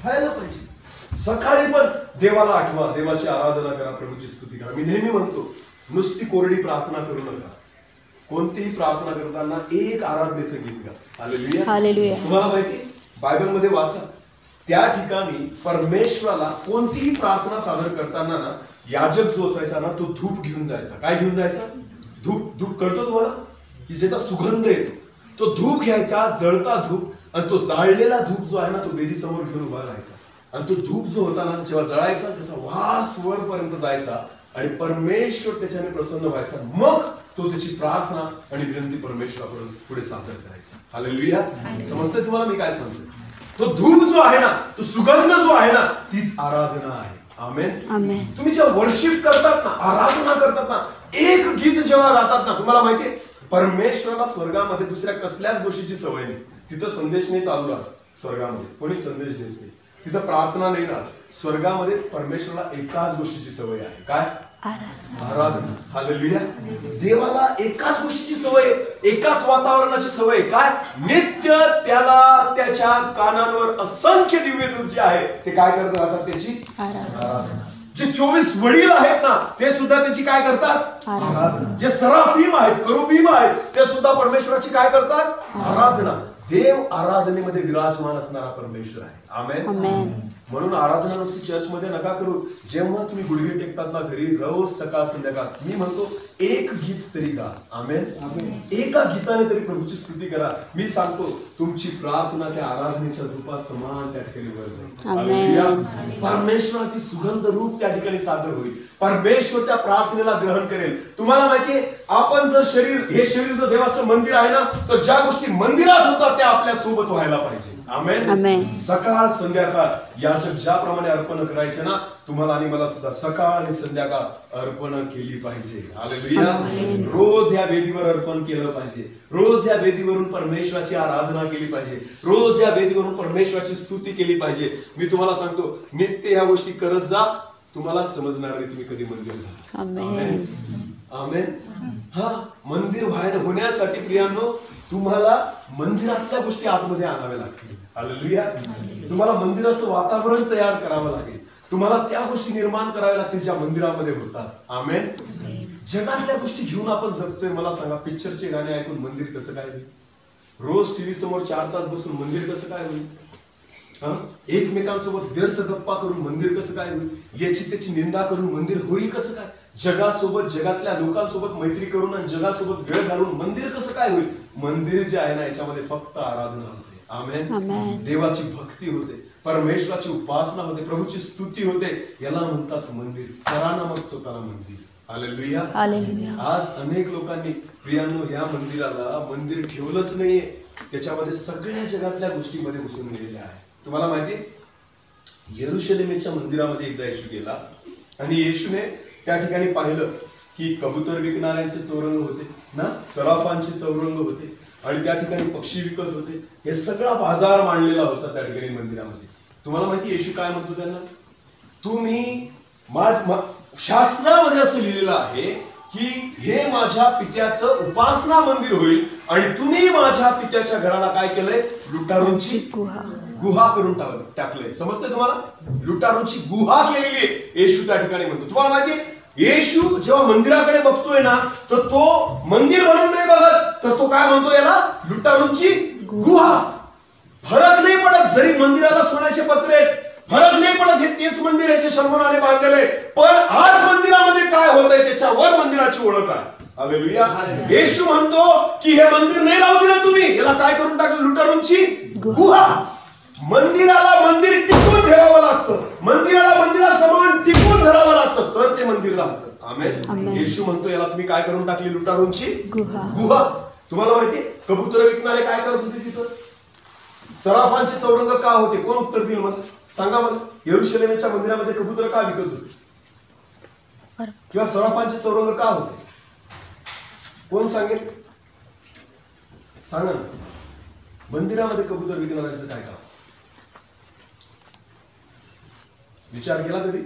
व्हायला पाहिजे. सकाळी पण देवाला आठवा, देवाची आराधना करा, प्रभूची स्तुती करा. मी नेहमी म्हणतो, नुसती कोरडी प्रार्थना करू नका. कोणतीही प्रार्थना करताना एक आराधनेचं गीत गा. हालेलुया. हालेलुया. तुम्हाला माहिती, बायबलमध्ये वाचा, त्या ठिकाणी परमेश्वराला कोणतीही प्रार्थना सादर करताना ना, याजक जो असायचा ना, तो धूप घेऊन जायचा. काय घेऊन जायचा? धूप कळतो तुम्हाला, की ज्याचा सुगंध येतो, तो धूप घ्यायचा, जळता धूप. आणि तो जाळलेला धूप जो आहे ना, तो वेदी समोर घेऊन उभा राहायचा. आणि तो धूप जो होता ना, जेव्हा जळायचा, त्याचा वास वरपर्यंत जायचा आणि परमेश्वर त्याच्याने प्रसन्न व्हायचा. मग तो त्याची प्रार्थना आणि विनंती परमेश्वराकडे पुढे सादर करायचा. हालेलुया. समजतंय तुम्हाला मी काय सांगतोय? तो धूप जो आहे ना, तो सुगंध जो आहे ना, तीच आराधना आहे. आमेन. आमेन. तुम्ही जेव्हा वर्शिप करतात ना, आराधना करतात ना, एक गीत जेव्हा गातात ना, तुम्हाला माहितीये, परमेश्वराला स्वर्गामध्ये दुसऱ्या कसल्याच गोष्टीची सवय नाही. तिथं संदेश नाही चालू राहत. स्वर्गामध्ये कोणी संदेश देत नाही, तिथं प्रार्थना नाही राहत. स्वर्गामध्ये परमेश्वराला एकाच गोष्टीची सवय आहे. काय? आराधना. हालेलुया. देवाला एकाच गोष्टीची सवय आहे. एकाच वातावरणाची सवय. काय? नित्य त्याला त्याच्या कानांवर असंख्य दिव्यदूत जे आहे ते काय करत राहतात? त्याची आराधना. जे 24 वडील आहेत ना ते सुद्धा त्याची काय करतात? आराधना. जे सराफीम आहेत, करुबीम आहेत, ते सुद्धा परमेश्वराची काय करतात? आराधना. देव आराधनेमध्ये विराजमान असणारा परमेश्वर आहे. आमेन. म्हणून आराधना नुसती चर्चमध्ये नका करू. जेव्हा तुम्ही गुडघे टेकतात ना घरी, रोज सकाळ संध्याकाळ, मी म्हणतो एक गीत तरी गा. आमेन. एका गीताने तरी प्रभूची स्तुती करा. मी सांगतो तुमची प्रार्थना त्या आराधनेच्या धूपात समान त्या ठिकाणी वर जाईल. हालेलुया. परमेश्वराची सुगंध रूप त्या ठिकाणी सादर होईल. परमेश्वर त्या प्रार्थनेला ग्रहण करेल. तुम्हाला माहितीये, आपण जर हे शरीर जर देवाचं मंदिर आहे ना, तर ज्या गोष्टी मंदिरात होतात त्या आपल्या सोबत व्हायला पाहिजे. आमेन. सकाळ संध्याकाळ याचक ज्याप्रमाणे अर्पण करायचे ना, तुम्हाला आणि मला सुद्धा सकाळ आणि संध्याकाळ अर्पण केली पाहिजे. हालेलुया. रोज या वेदीवर अर्पण केलं पाहिजे. रोज या वेदीवरून परमेश्वराची आराधना केली पाहिजे. रोज या वेदीवरून परमेश्वराची स्तुती केली पाहिजे. मी तुम्हाला सांगतो, नित्य या गोष्टी करत जा, तुम्हाला समजणार नाही तुम्ही कधी मंदिर झाला. आमेन. आमेन. हा, मंदिर होण्यासाठी प्रियांनो तुम्हाला मंदिरातल्या गोष्टी आतमध्ये आणाव्या लागतील. हालेलुया. तुम्हाला मंदिराचं वातावरण तयार करावं लागेल. तुम्हाला त्या गोष्टी निर्माण कराव्या लागतील ज्या मंदिरामध्ये होतात. आमेन. जगातल्या गोष्टी घेऊन आपण जगतोय. मला सांगा, पिक्चरचे गाणे ऐकून मंदिर कसं काय होईल? रोज टीव्ही समोर 4 तास बसून मंदिर कसं काय होईल? एकमेकांसोबत व्यर्थ गप्पा करून मंदिर कसं काय होईल? याची त्याची निंदा करून मंदिर होईल कसं काय? जगासोबत, जगातल्या लोकांसोबत मैत्री करून आणि जगासोबत वेळ घालून मंदिर कसं काय होईल? मंदिर जे आहे ना, याच्यामध्ये फक्त आराधना होते. आमेन. देवाची भक्ती होते, परमेश्वराची उपासना होते, प्रभूची स्तुती होते. याला म्हणतात मंदिर. करा ना मग स्वतःला मंदिर. हालेलुया. आज अनेक लोकांनी प्रियांनो या मंदिराला मंदिर ठेवलंच नाहीये. त्याच्यामध्ये सगळ्या जगातल्या गोष्टीमध्ये घुसून गेलेल्या आहे. तुम्हाला माहिती, यरुशलेमेच्या मंदिरामध्ये एकदा येशू गेला आणि येशूने त्या ठिकाणी पाहिलं की कबूतर विकणाऱ्यांचे चौरंग होते ना, सराफांचे चौरंग होते आणि त्या ठिकाणी पक्षी विकत होते. हे सगळा बाजार मांडलेला होता त्या ठिकाणी मंदिरामध्ये. तुम्हाला माहिती येशू काय म्हणतो त्यांना? तुम्ही शास्त्रामध्ये असं लिहिलेलं आहे की हे माझ्या पित्याचं उपासना मंदिर होईल आणि तुम्ही माझ्या पित्याच्या घराला काय केलंय? लुटारूंची गुहा करून टाकलंय. समजतंय तुम्हाला? लुटारूंची गुहा केलेली आहे येशू त्या ठिकाणी म्हणतो. तुम्हाला माहितीये, येशू जेव्हा मंदिराकडे बघतोय ना, तर तो मंदिर म्हणून नाही बघत, तर तो काय म्हणतो? याला लुटारूंची गुहा. फरक नाही पडत जरी मंदिराला सोन्याचे पत्रे आहेत, फरक नाही पडत हे तेच मंदिर याचे शर्मनाने बांधलेले, पण आज मंदिरामध्ये काय होतंय त्याच्यावर मंदिराची ओळख आहे. हालेलुया. येशू म्हणतो की हे मंदिर नाही राहू दिलं तुम्ही, याला काय करून टाकलं? लुटारूंची गुहा. मंदिराला मंदिर टिकून ठेवावं लागतं. मंदिराला मंदिरासमान टिकून धरावं लागतं, तर ते मंदिर राहतं. आमेन. येशू म्हणतो याला तुम्ही काय करून टाकली? लुटारूंची गुहा. तुम्हाला माहितीये, कबूतर विकणारे काय करत होते तिथं? सराफांचे चौरंग का होते? कोण उत्तर देईल मला? सांगा मला. यरुशलेमेच्या मंदिरामध्ये कबूतर का विकत होते? किंवा सराफांचे चौरंग का होते? कोण सांगेल? सांगा ना. मंदिरामध्ये कबूतर विकणाऱ्यांचं काय काम? विचार केला कधी?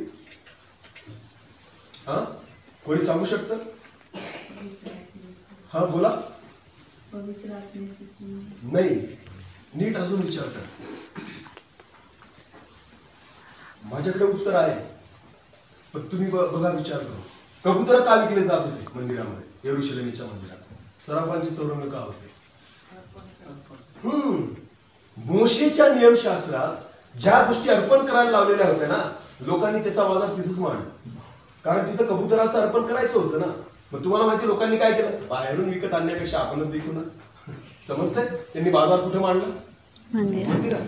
हा, कोणी सांगू शकतं? हा, बोला. नाही, नीट अजून विचार कर. माझ्याकडे उत्तर आहे, पण तुम्ही बघा, विचार करू. कबूतर का विकले जात होते मंदिरामध्ये? यरुशलेमेच्या मंदिरात सराफांचे चौरंग का होते? मोशेच्या नियमशास्त्रात ज्या गोष्टी अर्पण करायला लावलेल्या होत्या ना, लोकांनी त्याचा बाजार तिथंच मांडला. कारण तिथं कबुतराचं अर्पण करायचं होतं ना. मग तुम्हाला माहिती लोकांनी काय केलं? बाहेरून विकत आणण्यापेक्षा आपणच विकू ना. समजतंय? त्यांनी बाजार कुठे मांडला? मंदिरात.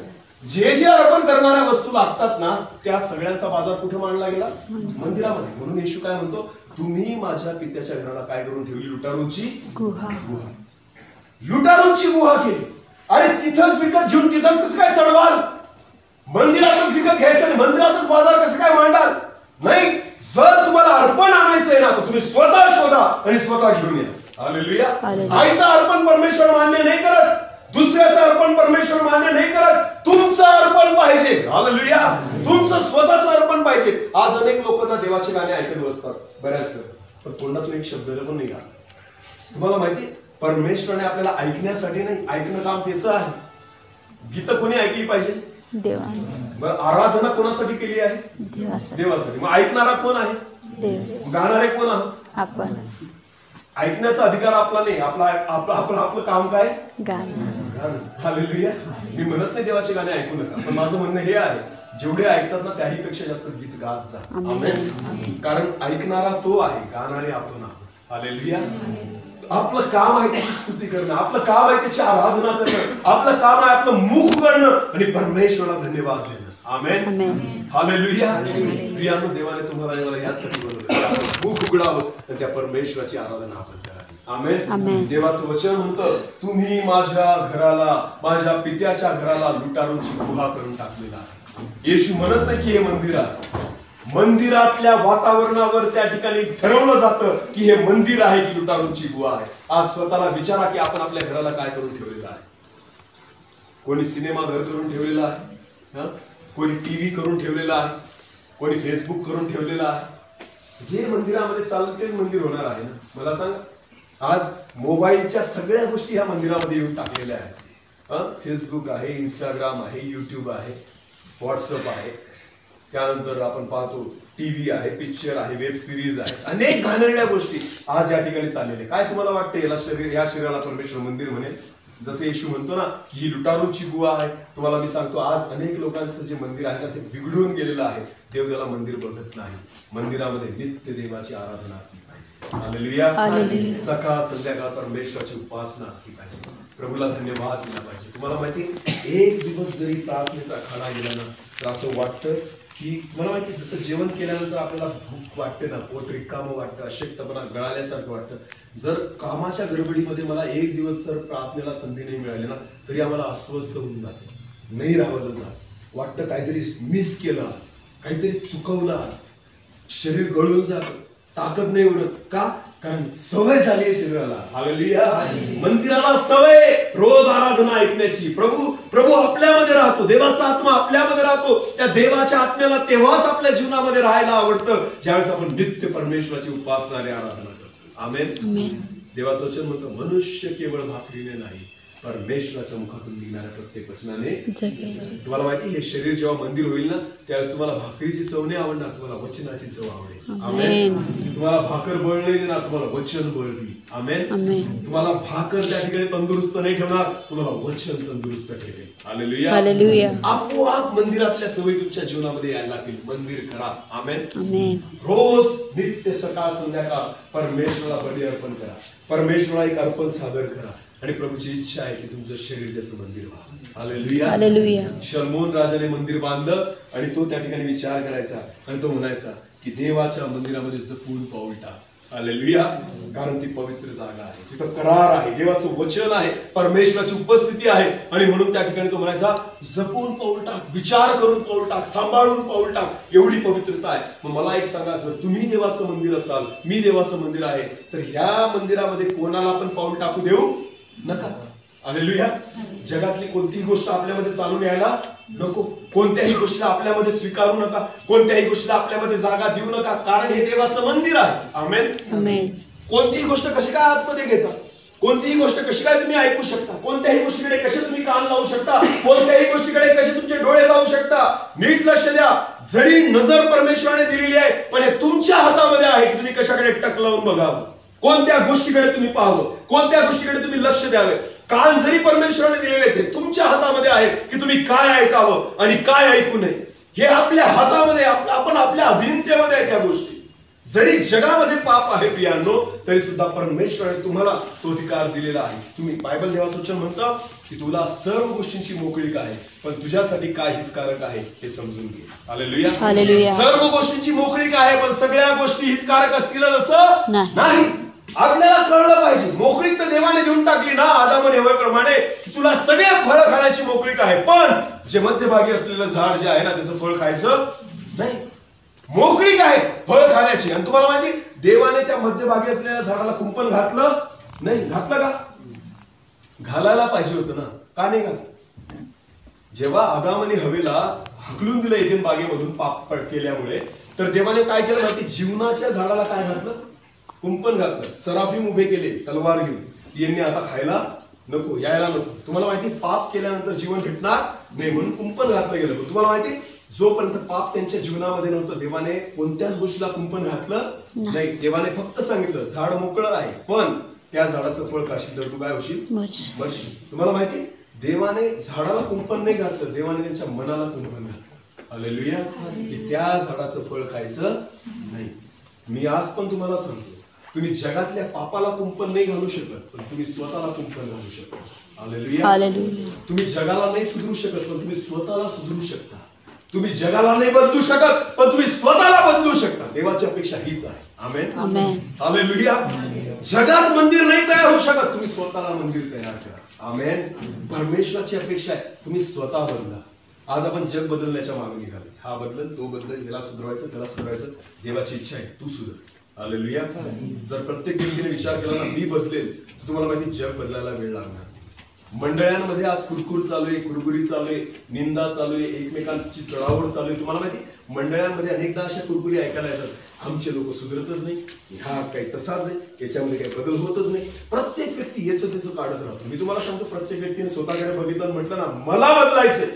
जे जे अर्पण करणाऱ्या वस्तू लागतात ना, त्या सगळ्यांचा बाजार कुठे मांडला गेला? मंदिरामध्ये. म्हणून येशू काय म्हणतो? तुम्ही माझ्या पित्याच्या घराला काय करून ठेवली? लुटारूंची गुहा. लुटारूंची गुहा केली. अरे तिथंच विकत घेऊन तिथंच कसं काय चढवाल? मंदिरातच विकत घ्यायचं आणि मंदिरातच बाजार कसं काय मांडाल? नाही. जर तुम्हाला अर्पण आणायचंय ना, तर तुम्ही स्वतः शोधा आणि स्वतः घेऊन या. हालेलुया. आयतं अर्पण परमेश्वर मान्य नाही करत, दुसऱ्याचं अर्पण परमेश्वर मान्य नाही करत. तुमचं अर्पण पाहिजे. हालेलुया. तुमचं स्वतःचं अर्पण पाहिजे. आज अनेक लोकांना देवाचे गाणे ऐकत बसतात बऱ्याच वेळ, पण तोंडातून एक शब्द पण नाही घालत. तुम्हाला माहिती, परमेश्वराने आपल्याला ऐकण्यासाठी नाही, ऐकणं काम त्याचं आहे. गीत कोणी ऐकली पाहिजे? देवाने. बरं, आराधना कोणासाठी केली आहे? देवासाठी. देवासाठी. मग ऐकणारा कोण आहे? देव. गाणारे कोण आहोत? आपण. ऐकण्याचा अधिकार आपला नाही. आपलं काम काय? गाणं. हालेलुया. मी म्हणत नाही देवाचे गाणे ऐकू नका, पण माझं म्हणणं हे आहे, जेवढे ऐकतात ना त्याही पेक्षा जास्त गीत गात जा. आमेन. कारण ऐकणारा तो आहे, गाणारे आपण आहोत. हालेलुया. आपलं काम आहे त्याची स्तुती करणं, आपलं काम आहे त्याची आराधना करणं, आपलं काम आहे आपलं मुख उघडणं आणि परमेश्वराला धन्यवाद देणं. आमेन. हालेलुया. प्रियानो, देवाने तुम्हाला मला यासाठी बोलवलं, मुख उघडावं आणि त्या परमेश्वराची आराधना आपण करावी. आमेन. देवाचं वचन म्हणतं, तुम्ही माझ्या घराला, माझ्या पित्याच्या घराला लुटारूंची गुहा करून टाकलेला आहे. येशू म्हणत नाही की हे मंदिर आहे. मंदिरातल्या वातावरणावर त्या ठिकाणी ठरवलं जातं की हे मंदिर आहे की लुटारूंची गुहा आहे. आज स्वतःला विचारा की आपण आपल्या घराला काय करून ठेवलेलं आहे. कोणी सिनेमा घर करून ठेवलेला आहे, कोणी टीव्ही करून ठेवलेला आहे, कोणी फेसबुक करून ठेवलेला आहे. जे मंदिरामध्ये चाललं तेच मंदिर होणार आहे ना. मला सांगा, आज मोबाईलच्या सगळ्या गोष्टी ह्या मंदिरामध्ये येऊन टाकलेल्या आहेत. फेसबुक आहे, इंस्टाग्राम आहे, युट्यूब आहे, व्हॉट्सअप आहे, त्यानंतर आपण पाहतो टीव्ही आहे, पिक्चर आहे, वेब सिरीज आहे, अनेक घाणेरड्या गोष्टी आज या ठिकाणी चाललेल्या. काय तुम्हाला वाटतं या शरीराला परमेश्वर मंदिर म्हणेल? जसं येशू म्हणतो ना की ही लुटारूची गुहा आहे. तुम्हाला मी सांगतो, आज अनेक लोकांचं जे मंदिर आहे ना ते बिघडून गेलेलं आहे. देव त्याला मंदिर बघत नाही. मंदिरामध्ये नित्य देवाची आराधना असली पाहिजे. हालेलुया. सकाळ संध्याकाळ परमेश्वराची उपासना असली पाहिजे. प्रभूला धन्यवाद दिला पाहिजे. तुम्हाला माहिती, एक दिवस जरी प्रार्थनेचा खाडा गेला ना तर असं वाटतं की, तुम्हाला माहिती, जसं जेवण केल्यानंतर आपल्याला भूक वाटते ना, पोट रिकामं वाटतं, अशक्तपणा गळाल्यासारखं वाटतं. जर कामाच्या गडबडीमध्ये मला एक दिवस जर प्रार्थनेला संधी नाही मिळाली ना तरी आम्हाला अस्वस्थ होऊन जाते, नाही राहावलं जात, वाटतं काहीतरी मिस केलं आज, काहीतरी चुकवलं आज, शरीर गळून जातं, ताकद नाही उरत. का? कारण सवय झाली आहे शरीराला. हालेलुया. मंदिराला सवय, रोज आराधना ऐकण्याची. प्रभू आपल्यामध्ये राहतो, देवाचा आत्मा आपल्यामध्ये राहतो. त्या देवाच्या आत्म्याला तेव्हाच आपल्या जीवनामध्ये राहायला आवडतं ज्यावेळेस आपण नित्य परमेश्वराची उपासना आणि आराधना करतो. आमेन. देवाचं वचन म्हणतं, मनुष्य केवळ भाकरीने नाही परमेश्वराच्या मुखातून निघणाऱ्या प्रत्येक वचनाने. तुम्हाला माहिती, हे शरीर जेव्हा मंदिर होईल ना त्यावेळेस तुम्हाला भाकरीची चव नाही आवडणार, तुम्हाला वचनाची चव आवडेल. आमेन. तुम्हाला भाकर बळ नाही देणार, तुम्हाला वचन बळ देईल. आमेन. तुम्हाला भाकर त्या ठिकाणी तंदुरुस्त नाही ठेवणार, तुम्हाला वचन तंदुरुस्त ठेवेल. हालेलुया. आपोआप मंदिरातल्या सवयी तुमच्या जीवनामध्ये यायला लागतील. मंदिर करा. आमेन. रोज नित्य सकाळ संध्याकाळ परमेश्वराला बली अर्पण करा, परमेश्वराला एक अर्पण सादर करा. आणि प्रभूची इच्छा आहे की तुमचं शरीर त्याचं मंदिर व्हा. हालेलुया. शलोमोन राजाने मंदिर बांधलं आणि तो त्या ठिकाणी विचार करायचा आणि तो म्हणायचा की देवाच्या मंदिरामध्ये जपून पाऊल टाक. हालेलुया. कारण ती पवित्र जागा आहे, तिथं करार आहे, देवाचं वचन आहे, परमेश्वराची उपस्थिती आहे. आणि म्हणून त्या ठिकाणी तो म्हणायचा, जपून पाऊल टाक, विचार करून पाऊल टाक, सांभाळून पाऊल टाक. एवढी पवित्रता आहे. मग मला एक सांगा, जर तुम्ही देवाचं मंदिर असाल, मी देवाचं मंदिर आहे, तर ह्या मंदिरामध्ये कोणाला आपण पाऊल टाकू देऊ नका. हालेलुया. जगातली कोणतीही गोष्ट आपल्यामध्ये चालून यायला नको. कोणत्याही गोष्टीला आपल्यामध्ये स्वीकारू नका, कोणत्याही गोष्टीला आपल्यामध्ये जागा देऊ नका, कारण हे देवाचं मंदिर आहे. आमेन. कोणतीही गोष्ट कशी काय आतमध्ये घेता, कोणतीही गोष्ट कशी काय तुम्ही ऐकू शकता, कोणत्याही गोष्टीकडे कसे तुम्ही कान लावू शकता, कोणत्याही गोष्टीकडे कसे तुमचे डोळे जाऊ शकता. नीट लक्ष द्या. जरी नजर परमेश्वराने दिलेली आहे पण हे तुमच्या हातामध्ये आहे की तुम्ही कशाकडे टक लावून बघावं, कोणत्या गोष्टीकडे तुम्ही पाहावं, कोणत्या गोष्टीकडे तुम्ही लक्ष द्यावे. कान जरी परमेश्वराने दिलेले ते तुमच्या हातामध्ये आहे की तुम्ही काय ऐकावं आणि काय ऐकू नये. हे आपल्या हातामध्ये, आपण आपल्या अधीनतेमध्ये आहे त्या गोष्टी. जरी जगामध्ये पाप आहे प्रियांनो, तरी सुद्धा परमेश्वराने तुम्हाला तो अधिकार दिलेला आहे. तुम्ही, बायबल देवाचं वचन म्हणतं की तुला सर्व गोष्टींची मोकळीक आहे, पण तुझ्यासाठी काय हितकारक आहे हे समजून घे. हालेलुया. सर्व गोष्टींची मोकळीक आहे पण सगळ्या गोष्टी हितकारक असतील असं नाही. आपल्याला कळलं पाहिजे. मोकळीक तर देवाने देऊन टाकली ना आदाम आणि हव्वाप्रमाणे की तुला सगळे फळं खाण्याची मोकळीक आहे, पण जे मध्यभागी असलेलं झाड जे आहे ना त्याचं फळ खायचं नाही. मोकळीक आहे फळ खाण्याची. आणि तुम्हाला माहिती, देवाने त्या मध्यभागी असलेल्या झाडाला कुंपण घातलं नाही. घातलं का? घालायला पाहिजे होतं ना, का नाही घातलं? जेव्हा आदाम आणि हवेला हकलून दिलं एदेन बागेमधून पाप केल्यामुळे, तर देवाने काय केलं माहिती, जीवनाच्या झाडाला काय घातलं? कुंपण घातलं. सराफीम उभे केले तलवार घेऊन. की यांनी आता खायला नको, यायला नको. तुम्हाला माहिती पाप केल्यानंतर जीवन भेटणार नाही म्हणून कुंपण घातलं गेलं. पण तुम्हाला माहिती जोपर्यंत पाप त्यांच्या जीवनामध्ये नव्हतं देवाने कोणत्याच गोष्टीला कुंपण घातलं नाही. देवाने फक्त सांगितलं झाड मोकळं आहे पण त्या झाडाचं फळ खाशील तर तू काय होशील, मरशील. तुम्हाला माहिती देवाने झाडाला कुंपण नाही घातलं, देवाने त्यांच्या मनाला कुंपण घातलं. हालेलुया. की त्या झाडाचं फळ खायचं नाही. मी आज पण तुम्हाला सांगतो तुम्ही जगातल्या पापाला कुंपण नाही घालू शकत पण तुम्ही स्वतःला कुंपण घालू शकता. हालेलुया. तुम्ही जगाला नाही सुधरू शकत पण तुम्ही स्वतःला सुधरू शकता. तुम्ही जगाला नाही बदलू शकत पण तुम्ही स्वतःला बदलू शकता. देवाची अपेक्षा हीच आहे. आमेन. हालेलुया. जगात मंदिर नाही तयार होऊ शकत, तुम्ही स्वतःला मंदिर तयार करा. आमेन. परमेश्वराची अपेक्षा आहे तुम्ही स्वतः बदला. आज आपण जग बदलण्याच्या मागे निघाले. हा बदल तो बदल, याला सुधरवायचं त्याला सुधरवायचं. देवाची इच्छा आहे तू सुधर. हालेलुया. जर प्रत्येक व्यक्तीने विचार केला ना मी बदलेल तर तुम्हाला माहिती जग बदलायला वेळ लागणार. मंडळांमध्ये आज कुरकुर चालू आहे, कुरकुरी चालू आहे, निंदा चालू आहे, एकमेकांची चढावड चालू आहे. तुम्हाला माहिती मंडळांमध्ये अनेकदा अशा कुरकुरी ऐकायला येतात, आमचे लोक सुधरतच नाही, हा काही तसाच आहे, याच्यामध्ये काही बदल होतच नाही. प्रत्येक व्यक्ती याचं त्याचं काढत राहतो. मी तुम्हाला सांगतो प्रत्येक व्यक्तीने स्वतःकडे बघितलं म्हटलं ना मला बदलायचंय,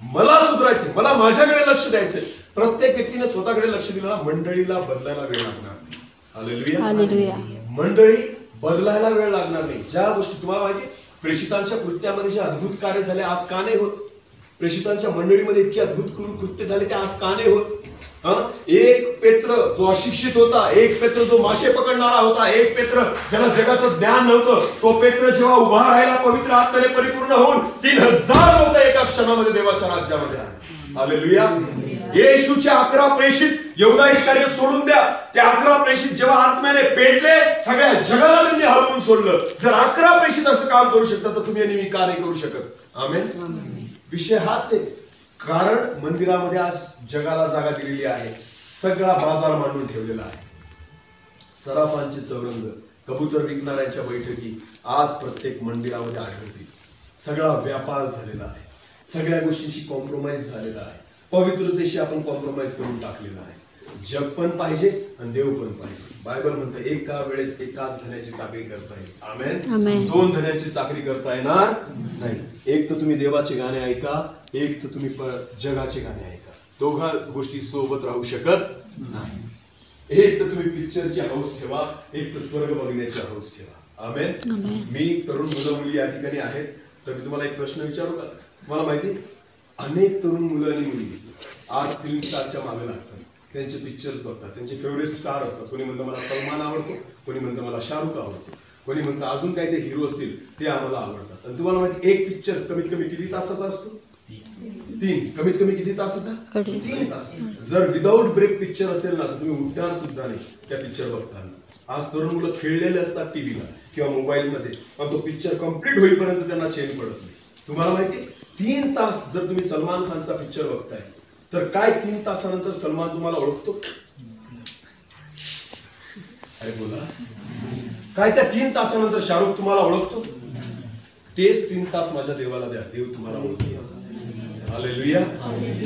मला सुधारायचंय, मला माझ्याकडे लक्ष द्यायचंय. प्रत्येक व्यक्तीने स्वतःकडे लक्ष दिलं ना मंडळीला बदलायला वेळ लागणार. हालेलुया. मंडळी बदलायला वेळ लागणार नाही. ज्या गोष्टी तुम्हाला माहिती प्रेषितांच्या कृत्यामध्ये जे अद्भुत कार्य झाले आज का नाही होत? प्रेषितांच्या मंडळीमध्ये इतकी अद्भुत कृत्य झाले ते आज का नाही होत? एक पेत्र जो अशिक्षित होता, एक पेत्र जो मासे पकडणारा होता, एक पेत्र ज्याला जगाचं ज्ञान नव्हतं, तो पेत्र जेव्हा उभा राहिला पवित्र आत्म्याने परिपूर्ण होऊन 3000 लोक एका क्षणामध्ये देवाच्या राज्यामध्ये आले. हालेलुया. येशूचे 11 प्रेषित यहूदा इस्करियोत सोडून द्या, ते 11 प्रेषित जेव्हा आत्म्याने पेटले सगळ्या जगाला त्यांनी हरवून सोडलं. जर 11 प्रेषित असं काम करू शकतात तर तुम्ही आणि मी का नाही करू शकत? आमेन. विषय हाच आहे. कारण मंदिरामध्ये आज जगाला जागा दिलेली आहे, सगळा बाजार मांडून ठेवलेला आहे. सराफांचे चौरंग, कबूतर विकणाऱ्यांच्या बैठकी आज प्रत्येक मंदिरामध्ये आढळतील. सगळा व्यापार झालेला आहे, सगळ्या गोष्टींशी कॉम्प्रोमाइज झालेला आहे, पवित्रतेशी आपण कॉम्प्रोमाइज करून टाकलेला आहे. जग पण पाहिजे आणि देव पण पाहिजे. बायबल म्हणतं एका वेळेस एकाच धन्याची चाकरी करता येईल. आमेन. 2 धन्याची चाकरी करता येणार नाही. एक तर तुम्ही देवाचे गाणे ऐका, एक तर तुम्ही जगाचे गाणे ऐका. दोघा गोष्टी सोबत राहू शकत नाही. एक तर तुम्ही पिक्चरची हाऊस ठेवा, एक तर स्वर्ग बघण्याची हाऊस ठेवा. आमेन. मी तरुण मुलं मुली या ठिकाणी आहेत तर मी तुम्हाला एक प्रश्न विचारू का? मला माहिती अनेक तरुण मुलं आणि मुली आज फिल्म स्टारच्या मागे लागतात, त्यांचे पिक्चर्स बघतात, त्यांचे फेवरेट स्टार असतात. कोणी म्हणतं मला सलमान आवडतो, कोणी म्हणतं मला शाहरुख आवडतो, कोणी म्हणतं अजून काही ते हिरो असतील ते आम्हाला आवडतात. आणि तुम्हाला माहिती एक पिक्चर कमीत कमी किती तासाचा असतो? 3. कमीत कमी किती तासाचा? 3 तास. जर विदाऊट ब्रेक पिक्चर असेल ना तर तुम्ही उठणार सुद्धा नाही त्या पिक्चर बघताना. आज तरुण मुलं खेळलेले असतात टीव्हीला किंवा मोबाईलमध्ये, पण तो पिक्चर कम्प्लीट होईपर्यंत त्यांना चेन पडत नाही. तुम्हाला माहिती 3 तास जर तुम्ही सलमान खानचा पिक्चर बघताय तर काय 3 तासानंतर सलमान तुम्हाला ओळखतो? अरे बोला. काय त्या 3 तासानंतर शाहरुख तुम्हाला ओळखतो? तेच 3 तास माझ्या देवाला द्या, देव तुम्हाला ओळखतो. हालेलुया.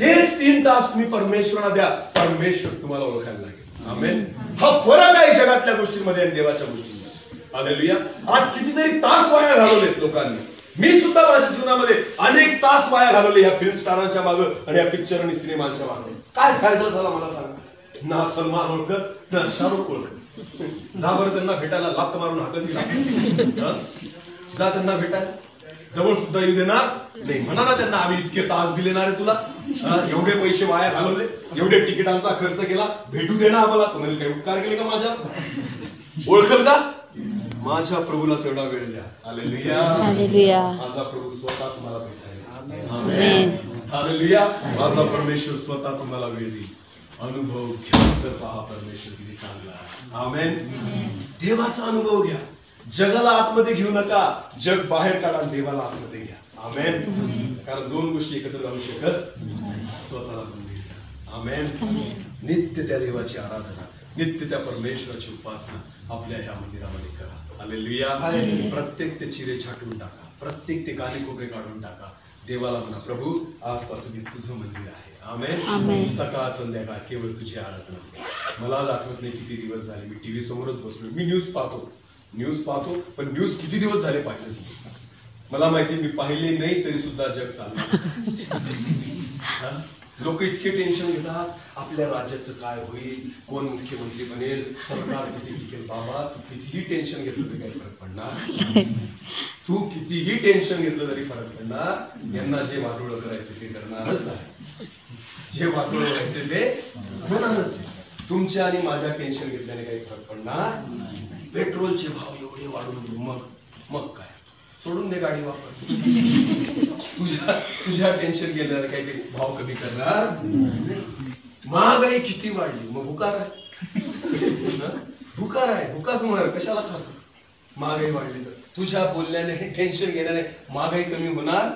तेच 3 तास तुम्ही परमेश्वराला द्या, परमेश्वर तुम्हाला ओळखायला लागेल. आमेन. हा फरक आहे जगातल्या गोष्टींमध्ये आणि देवाच्या गोष्टींमध्ये. हालेलुया. आज कितीतरी तास वाया घालवलेत लोकांनी. मी सुद्धा माझ्या जीवनामध्ये अनेक तास वाया घालवले ह्या फिल्म स्टारांच्या मागे आणि या पिक्चर आणि सिनेमांच्या मागे. काय फायदा झाला मला सांग? ना सलमान ओळखत ना शाहरुख ओळखत. जा बरं त्यांना भेटायला, लात मारून हाकल दिला. जा त्यांना भेटायला, जवळ सुद्धा येऊ देणार नाही. म्हणा ना त्यांना आम्ही इतके तास दिले ना रे तुला, एवढे पैसे वाया घालवले, एवढे तिकिटांचा खर्च केला, भेटू दे ना आम्हाला. तुम्हाला काही उपकार केले का माझ्या? ओळखल का? माझ्या प्रभूला तेवढा वेळ द्या. हालेलुया. माझा प्रभू स्वतः तुम्हाला भेटायला. आमेन. हालेलुया. माझा परमेश्वर स्वतः तुम्हाला वेळ देईल. अनुभव घ्या तर पहा परमेश्वर किती चांगला आहे. आमेन. देवाचा अनुभव घ्या. जगाला आतमध्ये घेऊ नका, जग बाहेर काढा, देवाला आतमध्ये घ्या. आमेन. कारण 2 गोष्टी एकत्र राहू शकत नाही. स्वतःला मंदिर द्या. आमेन. नित्य त्या देवाची आराधना, नित्य त्या परमेश्वराची उपासना आपल्या ह्या मंदिरामध्ये करा. हालेलुया. प्रत्येक ते चिरे छाटून टाका, प्रत्येक ते काने कोपरे काढून टाका. देवाला म्हणा प्रभू आजपासून हे तुझं मंदिर आहे. आमेन. सकाळ संध्याकाळ केवळ तुझी आराधना. मला आज आठवत नाही किती दिवस झाले मी टीव्ही समोरच बसलो. मी न्यूज पाहतो, न्यूज पाहतो, पण न्यूज किती दिवस झाले पाहिजे मला माहिती, मी पाहिले नाही तरी सुद्धा जग चाललं. लोक इतके टेन्शन घेतात, आपल्या राज्याचं काय होईल, कोण मुख्यमंत्री बनेल, सरकार किती टिकेल. बाबा तू कितीही टेन्शन घेतलं तरी काही फरक पडणार, तू कितीही टेन्शन घेतलं तरी फरक पडणार. यांना जे वाटोळं करायचं ते करणारच आहे, जे वाटोळं व्हायचे ते होणारच आहे. तुमच्या आणि माझ्या टेन्शन घेतल्याने काही फरक पडणार. पेट्रोलचे भाव एवढे वाढून मग काय सोडून दे गाडी वापर. तुझ्या टेन्शन गेल्यावर काही ते भाव कमी करणार. महागाई किती वाढली, मग भुकार आहे, भुकार आहे, भुकाच मर कशाला खातो. महागाई वाढली तर तुझ्या बोलल्याने टेन्शन घेण्याने महागाई कमी होणार.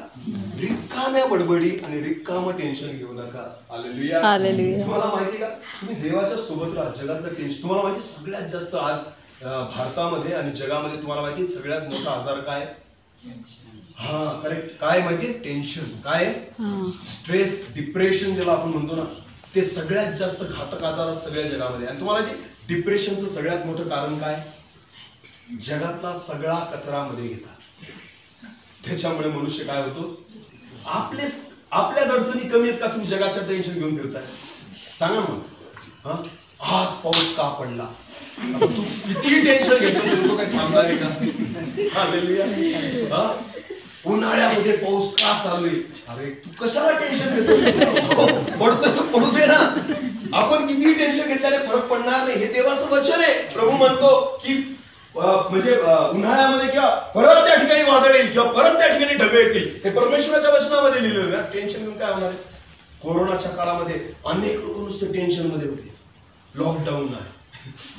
रिकाम्या बडबडी आणि रिकाम टेन्शन घेऊ नका. हालेलुया. हालेलुया. तुम्हाला माहिती का, तुम्ही देवाच्या सोबत राहा. जगातलं टेन्शन तुम्हाला माहिती, सगळ्यात जास्त आज भारतामध्ये आणि जगामध्ये तुम्हाला माहिती सगळ्यात मोठा आजार काय? हा करेक्ट, काय माहितीये? टेन्शन. काय? स्ट्रेस, डिप्रेशन ज्याला आपण म्हणतो ना, ते सगळ्यात जास्त घातक आजार सगळ्या जगामध्ये. आणि तुम्हाला माहिती डिप्रेशनचं सगळ्यात मोठं कारण काय? जगातला सगळा कचरा मध्ये घेतात. त्याच्यामुळे मनुष्य काय होतो, आपल्याच अडचणी कमी आहेत का तुम्ही जगाच्या टेन्शन घेऊन फिरताय? सांगा मग. आज पाऊस का पडला, तू कितीही टेन्शन घेतलं तरी तो काही थांबणार आहे का? हालेलुया. उन्हाळ्यामध्ये पाऊस का चालू आहे, अरे तू कशाला टेन्शन घेतो, पडतोय तर पडू दे ना. आपण कितीही टेन्शन घेतल्याने फरक पडणार नाही, हे देवाचं वचन आहे. प्रभू म्हणतो की म्हणजे उन्हाळ्यामध्ये किंवा परत त्या ठिकाणी वादळ येईल किंवा परत त्या ठिकाणी ढग येतील, हे परमेश्वराच्या वचनामध्ये लिहिलेलं आहे. टेन्शन घेऊन काय होणार आहे? कोरोनाच्या काळामध्ये अनेक लोक नुसते टेन्शन मध्ये होते. लॉकडाऊन आहे,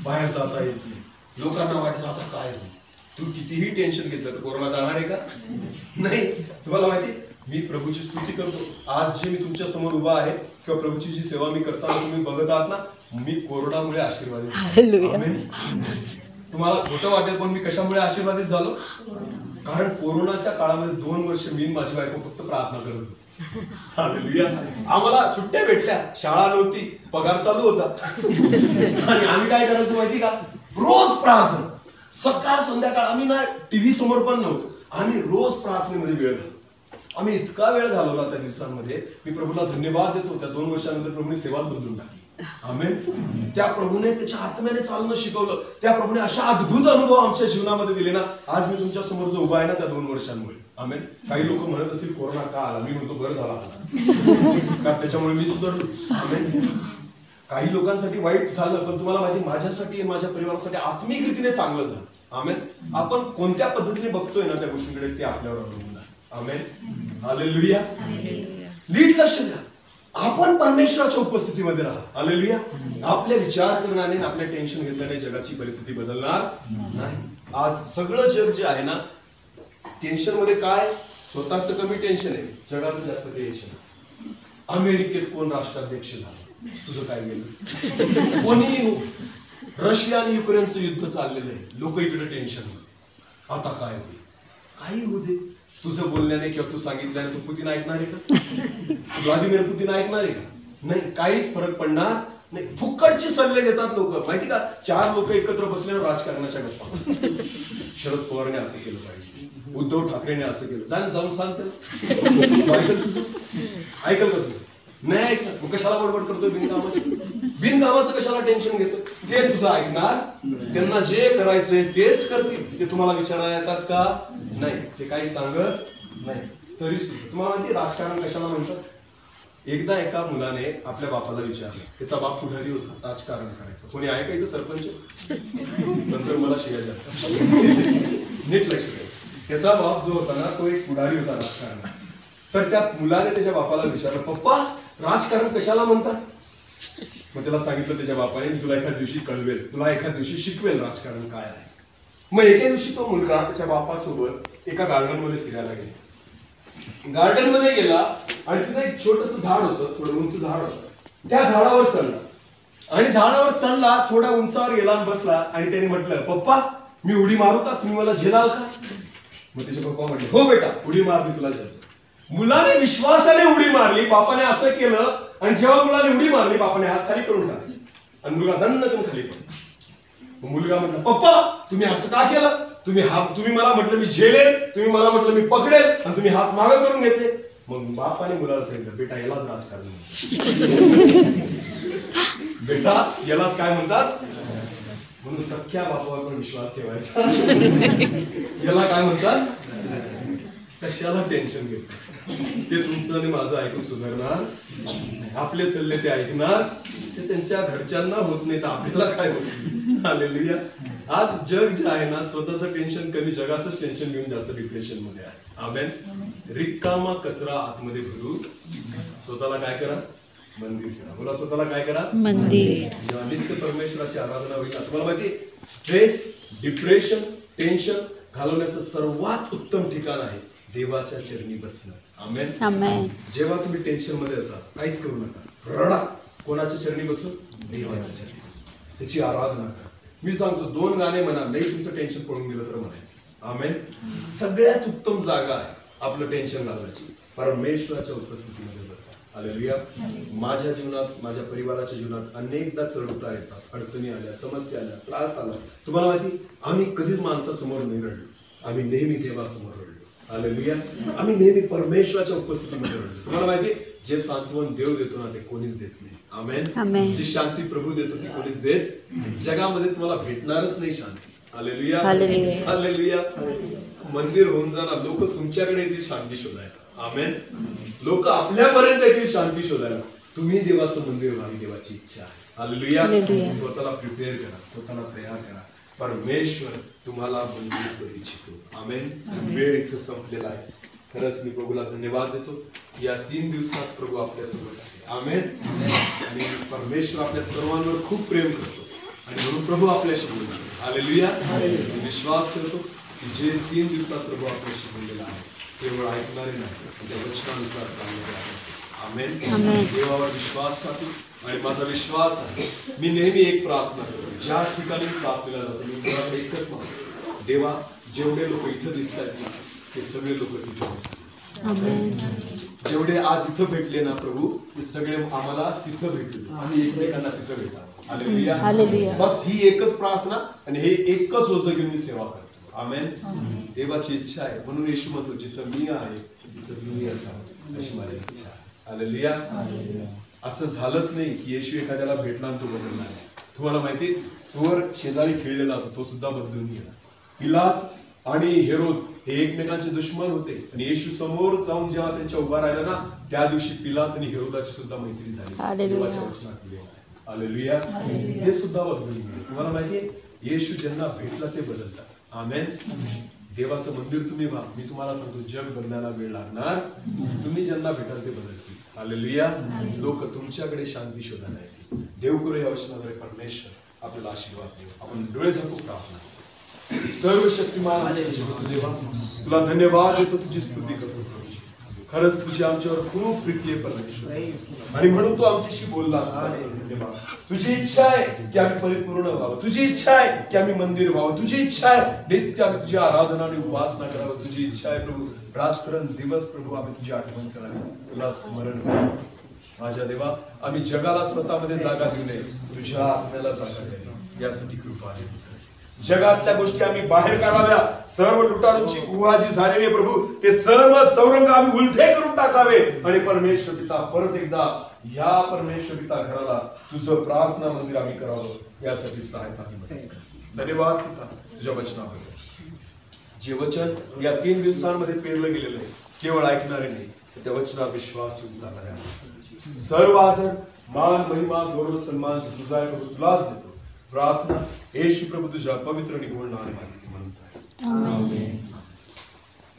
बाहेर जाता येत नाही, लोकांना वाटलं आता काय होईल. तू कितीही टेन्शन घेतलं तर कोरोना जाणार आहे का? नाही. तुम्हाला माहिती, मी प्रभूची स्तुती करतो. आज जे मी तुमच्या समोर उभा आहे किंवा प्रभूची जी सेवा मी करताना तुम्ही बघत आहात ना, मी कोरोनामुळे आशीर्वादित झालो. तुम्हाला खोटं वाटेल पण मी कशामुळे आशीर्वादित झालो? कारण कोरोनाच्या काळामध्ये 2 वर्ष मी माझी बायको फक्त प्रार्थना करत होतो. हालेलुया. आम्हाला सुट्ट्या भेटल्या, शाळा नव्हती, पगार चालू होता, आणि आम्ही काय करायचं माहिती का? रोज प्रार्थना, सकाळ संध्याकाळ. आम्ही ना टीव्ही समोर पण नव्हतो, आम्ही रोज प्रार्थनेमध्ये वेळ घालतो. आम्ही इतका वेळ घालवला त्या दिवसांमध्ये. मी प्रभूला धन्यवाद देतो. त्या 2 वर्षानंतर प्रभूने सेवाच बदलून टाकली. आमेन. त्या प्रभूने त्याच्या आत्म्याने चालणं शिकवलं. त्या प्रभूने अशा अद्भुत अनुभव आमच्या जीवनामध्ये दिले ना, आज मी तुमच्या समोर जो उभा आहे ना, त्या 2 वर्षांमुळे. आमेन. काही लोक म्हणत असतील कोरोना का आला, मी म्हणतो बरं झाला का, त्याच्यामुळे मी सुधारलो. आमेन. काही लोकांसाठी वाईट झालं, पण तुम्हाला माहिती माझ्यासाठी आणि माझ्या परिवारासाठी आत्मिक रीतीने चांगलं झालं. आमेन. आपण कोणत्या पद्धतीने बघतोय ना त्या गोष्टीकडे, ते आपल्यावर अवलंबून आहे. आमेन. हालेलुया. नीट लक्ष द्या. आपण परमेश्वराच्या उपस्थितीमध्ये राहा. हालेलुया. आपले विचार करण्याने, आपल्या टेन्शन घेतल्याने जगाची परिस्थिती बदलणार नाही. आज सगळं जग जे आहे ना, टेन्शन मध्ये काय? स्वतःच कमी टेन्शन आहे, जगाचं जास्त टेन्शन. अमेरिकेत कोण राष्ट्राध्यक्ष झाला, तुझं काय गेलं? कोणीही हो, रशिया आणि युक्रेनचं युद्ध चाललेलं आहे, लोक इकडे टेन्शन मध्ये. आता काय होईल? काही होऊ दे. तुझं बोलण्याने किंवा तू सांगितल्याने तू पुतीन ऐकणार आहे का? व्लादिमीर पुतीन ऐकणार आहे का? नाही. काहीच फरक पडणार नाही. फुकटचे सल्ले देतात लोक. माहिती का, 4 लोक एकत्र बसले राजकारणाच्या गप्पा. शरद पवारने असं केलं पाहिजे, उद्धव ठाकरेने असं केलं. जाऊन सांग त्याला. ऐकल तुझं? ऐकल का तुझं? नाही ऐकणार. मग कशाला बडबड करतोय बिनकामाचं कशाला टेन्शन घेतो? ते तुझं ऐकणार. त्यांना जे करायचंय तेच करतील. ते तुम्हाला विचारायला येतात का? नाही. ते काही सांगत नाही. तरी सुद्धा तुम्हाला माहिती राजकारण कशाला म्हणतात? एकदा एका मुलाने आपल्या बापाला विचारलं, त्याचा बाप पुढारी होता, राजकारण करायचं. कोणी आहे का इथं सरपंच? नंतर मला शिकायला नीट लक्ष द्या. त्याचा बाप जो होता ना, तो एक पुढारी होता राजकारणात. तर त्या मुलाने त्याच्या बापाला विचारलं, पप्पा राजकारण कशाला म्हणतात? मग त्याला सांगितलं त्याच्या बापाने, मी तुला एखाद्या दिवशी कळवेल, तुला एखाद्या दिवशी शिकवेल राजकारण काय आहे. मग एके दिवशी तो मुलगा त्याच्या बापासोबत एका गार्डन मध्ये फिरायला गेला. गार्डन मध्ये गेला आणि तिथे एक छोटस झाड होतं, थोडं उंच झाड होतं. त्या झाडावर चढला आणि झाडावर चढला, थोड्या उंचावर गेला आणि बसला. आणि त्याने म्हटलं, पप्पा मी उडी मारू का, तुम्ही मला झेलाल का? मग त्याचे पप्पा म्हटले, हो बेटा उडी मार, मी तुला झेलतो. मुलाने विश्वासाने उडी मारली. बापाने असं केलं आणि जेव्हा मुलाने उडी मारली, बापाने हात खाली करून टाकले आणि मुलगा दंड करून खाली पडला. मुलगा म्हटला, पप्पा तुम्ही असं का केलं? तुम्ही मला म्हटलं मी झेलेल, तुम्ही मला म्हटलं मी पकडेल, आणि तुम्ही हात मागं करून घेतले. मग बापाने मुलाला सांगितलं, बेटा यालाच राजकारण म्हणतात. बेटा यालाच काय म्हणतात? म्हणून सख्या बापावर पण विश्वास ठेवायचा. याला काय म्हणतात? कशाला टेन्शन घेत? ते तुमचं आणि माझं ऐकून सुधारणार, आपले सल्ले ते ऐकणार, ते त्यांच्या घरच्यांना होत नाही तर आपल्याला काय होत? हालेलुया. आज जग जे आहे ना, स्वतःचं टेन्शन कमी, जगाचंच टेन्शन घेऊन जास्त डिप्रेशन मध्ये आहे. आमेन. रिकामा कचरा आतमध्ये भरू, स्वतःला काय करा? मंदिर करा. बोला, स्वतःला काय करा? मंदिर. जेव्हा नित्य परमेश्वराची आराधना होईल, तुम्हाला माहिती, स्ट्रेस, डिप्रेशन, टेन्शन घालवण्याचं सर्वात उत्तम ठिकाण आहे देवाच्या चरणी बसणं. आमेन. आमेन. जेव्हा तुम्ही टेन्शन मध्ये असाल, काहीच करू नका, रडा. कोणाच्या चरणी बसून? देवाच्या चरणी बसून, त्याची आराधना करा. मी सांगतो, 2 गाणे म्हणा, नाही तुमचं टेन्शन पळून गेलं तर म्हणायचं. आमेन. सगळ्यात उत्तम जागा आहे आपलं टेन्शन घालवायची परमेश्वराच्या उपस्थितीमध्ये बसा. हालेलुया. माझ्या जीवनात, माझ्या परिवाराच्या जीवनात अनेकदा चढउतार येतात, अडचणी आल्या, समस्या आल्या, त्रास आला. तुम्हाला माहिती, आम्ही कधीच माणसासमोर नाही रडलो, आम्ही नेहमी देवासमोर रडलो. हालेलुया. आम्ही नेहमी परमेश्वराच्या उपस्थितीमध्ये रडलो. तुम्हाला माहिती, जे सांत्वन देव देतो ना, ते कोणीच देत नाही. आमेन. जी शांती प्रभू देतो ती कोणीच देत. जगामध्ये तुम्हाला भेटणारच नाही शांती. हालेलुया. हालेलुया. मंदिर होऊन जाणार, लोक तुमच्याकडे येतील शांती शोधायला. आमेन. लोक आपल्यापर्यंत येतील शांती शोधायला. तुम्ही देवाचं मंदिर व्हावी, देवाची इच्छा आहे. हालेलुया. स्वतःला प्रिपेअर करा, स्वतःला तयार करा. परमेश्वर तुम्हाला मंदिर करू इच्छितो. आमेन. वेळ इथं संपलेला आहे. खरंच मी प्रभूला धन्यवाद देतो. या 3 दिवसात प्रभू आपल्यासोबत आहे. आमेन. आणि परमेश्वर आपल्या सर्वांवर खूप प्रेम करतो, आणि म्हणून प्रभू आपल्याशी बोलतो. हालेलुया. विश्वास करतो की जे 3 दिवसात प्रभू आपल्याशी बोललेला आहे, केवळ ऐकणारे नाही, त्या वचनानुसार चालणारे आहे. आमेन. देवावर विश्वास टाकू. आणि माझा विश्वास आहे, मी नेहमी एक प्रार्थना करतो, ज्या ठिकाणी प्रार्थनेला जातो, मी मुळात एकच मागतो, देवा जेवढे लोक इथं दिसत आहेत ना, ते सगळे लोक तिथे दिसतील. जेवढे आज इथं भेटले ना प्रभू, ते सगळे आम्हाला तिथं भेटले, आम्ही एकमेकांना तिथं भेटा. हालेलुया. बस ही एकच प्रार्थना आणि हे एकच ओझं घेऊन मी सेवा करतो. आमेन. देवाची इच्छा आहे, म्हणून येशू म्हणतो, जिथं मी आहे तिथं तुम्ही असावं, अशी माझी इच्छा आहे. हालेलुया. असं झालंच नाही की येशू एखाद्याला भेटला आणि तो बदलला नाही. तुम्हाला माहिती, सुवर शेजारी खेळलेला होता, तो सुद्धा बदलून गेला. पिलात आणि हेरोद हे एकमेकांचे दुश्मन होते, आणि येशू समोर जाऊन जेव्हा त्यांच्या उभा राहिला ना, त्या दिवशी पिलात आणि हेरोदाची सुद्धा मैत्री झाली. देवाच्या वचनात लिहिलेलं आहे. हालेलुया. हे सुद्धा बदलून गेले. तुम्हाला माहितीये, येशू ज्यांना भेटला ते बदलतात. आमेन. देवाचं मंदिर तुम्ही व्हा. मी तुम्हाला सांगतो, जग बदलायला वेळ लागणार, तुम्ही ज्यांना भेटाल ते बदलतील. हालेलुया. लोक तुमच्याकडे शांती शोधायला येतील. देव करू या वचनाद्वारे परमेश्वर आपल्याला आशीर्वाद देऊ. आपण डोळे झाकू प्रार्थना. सर्व शक्तिमान देवा, तुला धन्यवाद देतो, तुझी स्तुती करतो. खरंच तुझी आमच्यावर खूप प्रीती आहे परमेश्वर, आणि म्हणून तू आमच्याशी बोललास. तुझी इच्छा आहे की आम्ही परिपूर्ण व्हावं, तुझी इच्छा आहे की आम्ही मंदिर व्हावं, तुझी इच्छा आहे नित्य आम्ही तुझी आराधना आणि उपासना करावं. तुझी इच्छा आहे प्रभू, रात्रंदिवस प्रभू आम्ही तुझी आठवण करावी, तुला स्मरण करावं. माझ्या देवा, आम्ही जगाला स्वतःमध्ये जागा देऊ नये, तुझ्या आत्म्याला जागा द्यावी, यासाठी कृपा आहे. जगातल्या गोष्टी आम्ही बाहेर काढाव्या. सर्व लुटारूंची गुहा जी झालेली आहे प्रभू, ते सर्व चौरंग आम्ही उलथे करून टाकावे, आणि परमेश्वर पिता परत एकदा या परमेश्वर पिता घराला तुझं प्रार्थना मंदिर आम्ही करावं, यासाठी सहायता आम्ही. धन्यवाद पिता तुझ्या वचनाबद्दल. जे वचन या 3 दिवसांमध्ये पेरलं गेलेलं आहे, केवळ ऐकणारे नाही, त्या वचनावर विश्वास ठेवून चालणारे आहे. सर्व आदर, मान, महिमा, गौरव, सन्मान तुझा आहे प्रभू, तुलाच देतो. प्रार्थना येशू प्रभू तुझ्या पवित्र आणि गोड नावाने मागितली म्हणून. आमेन.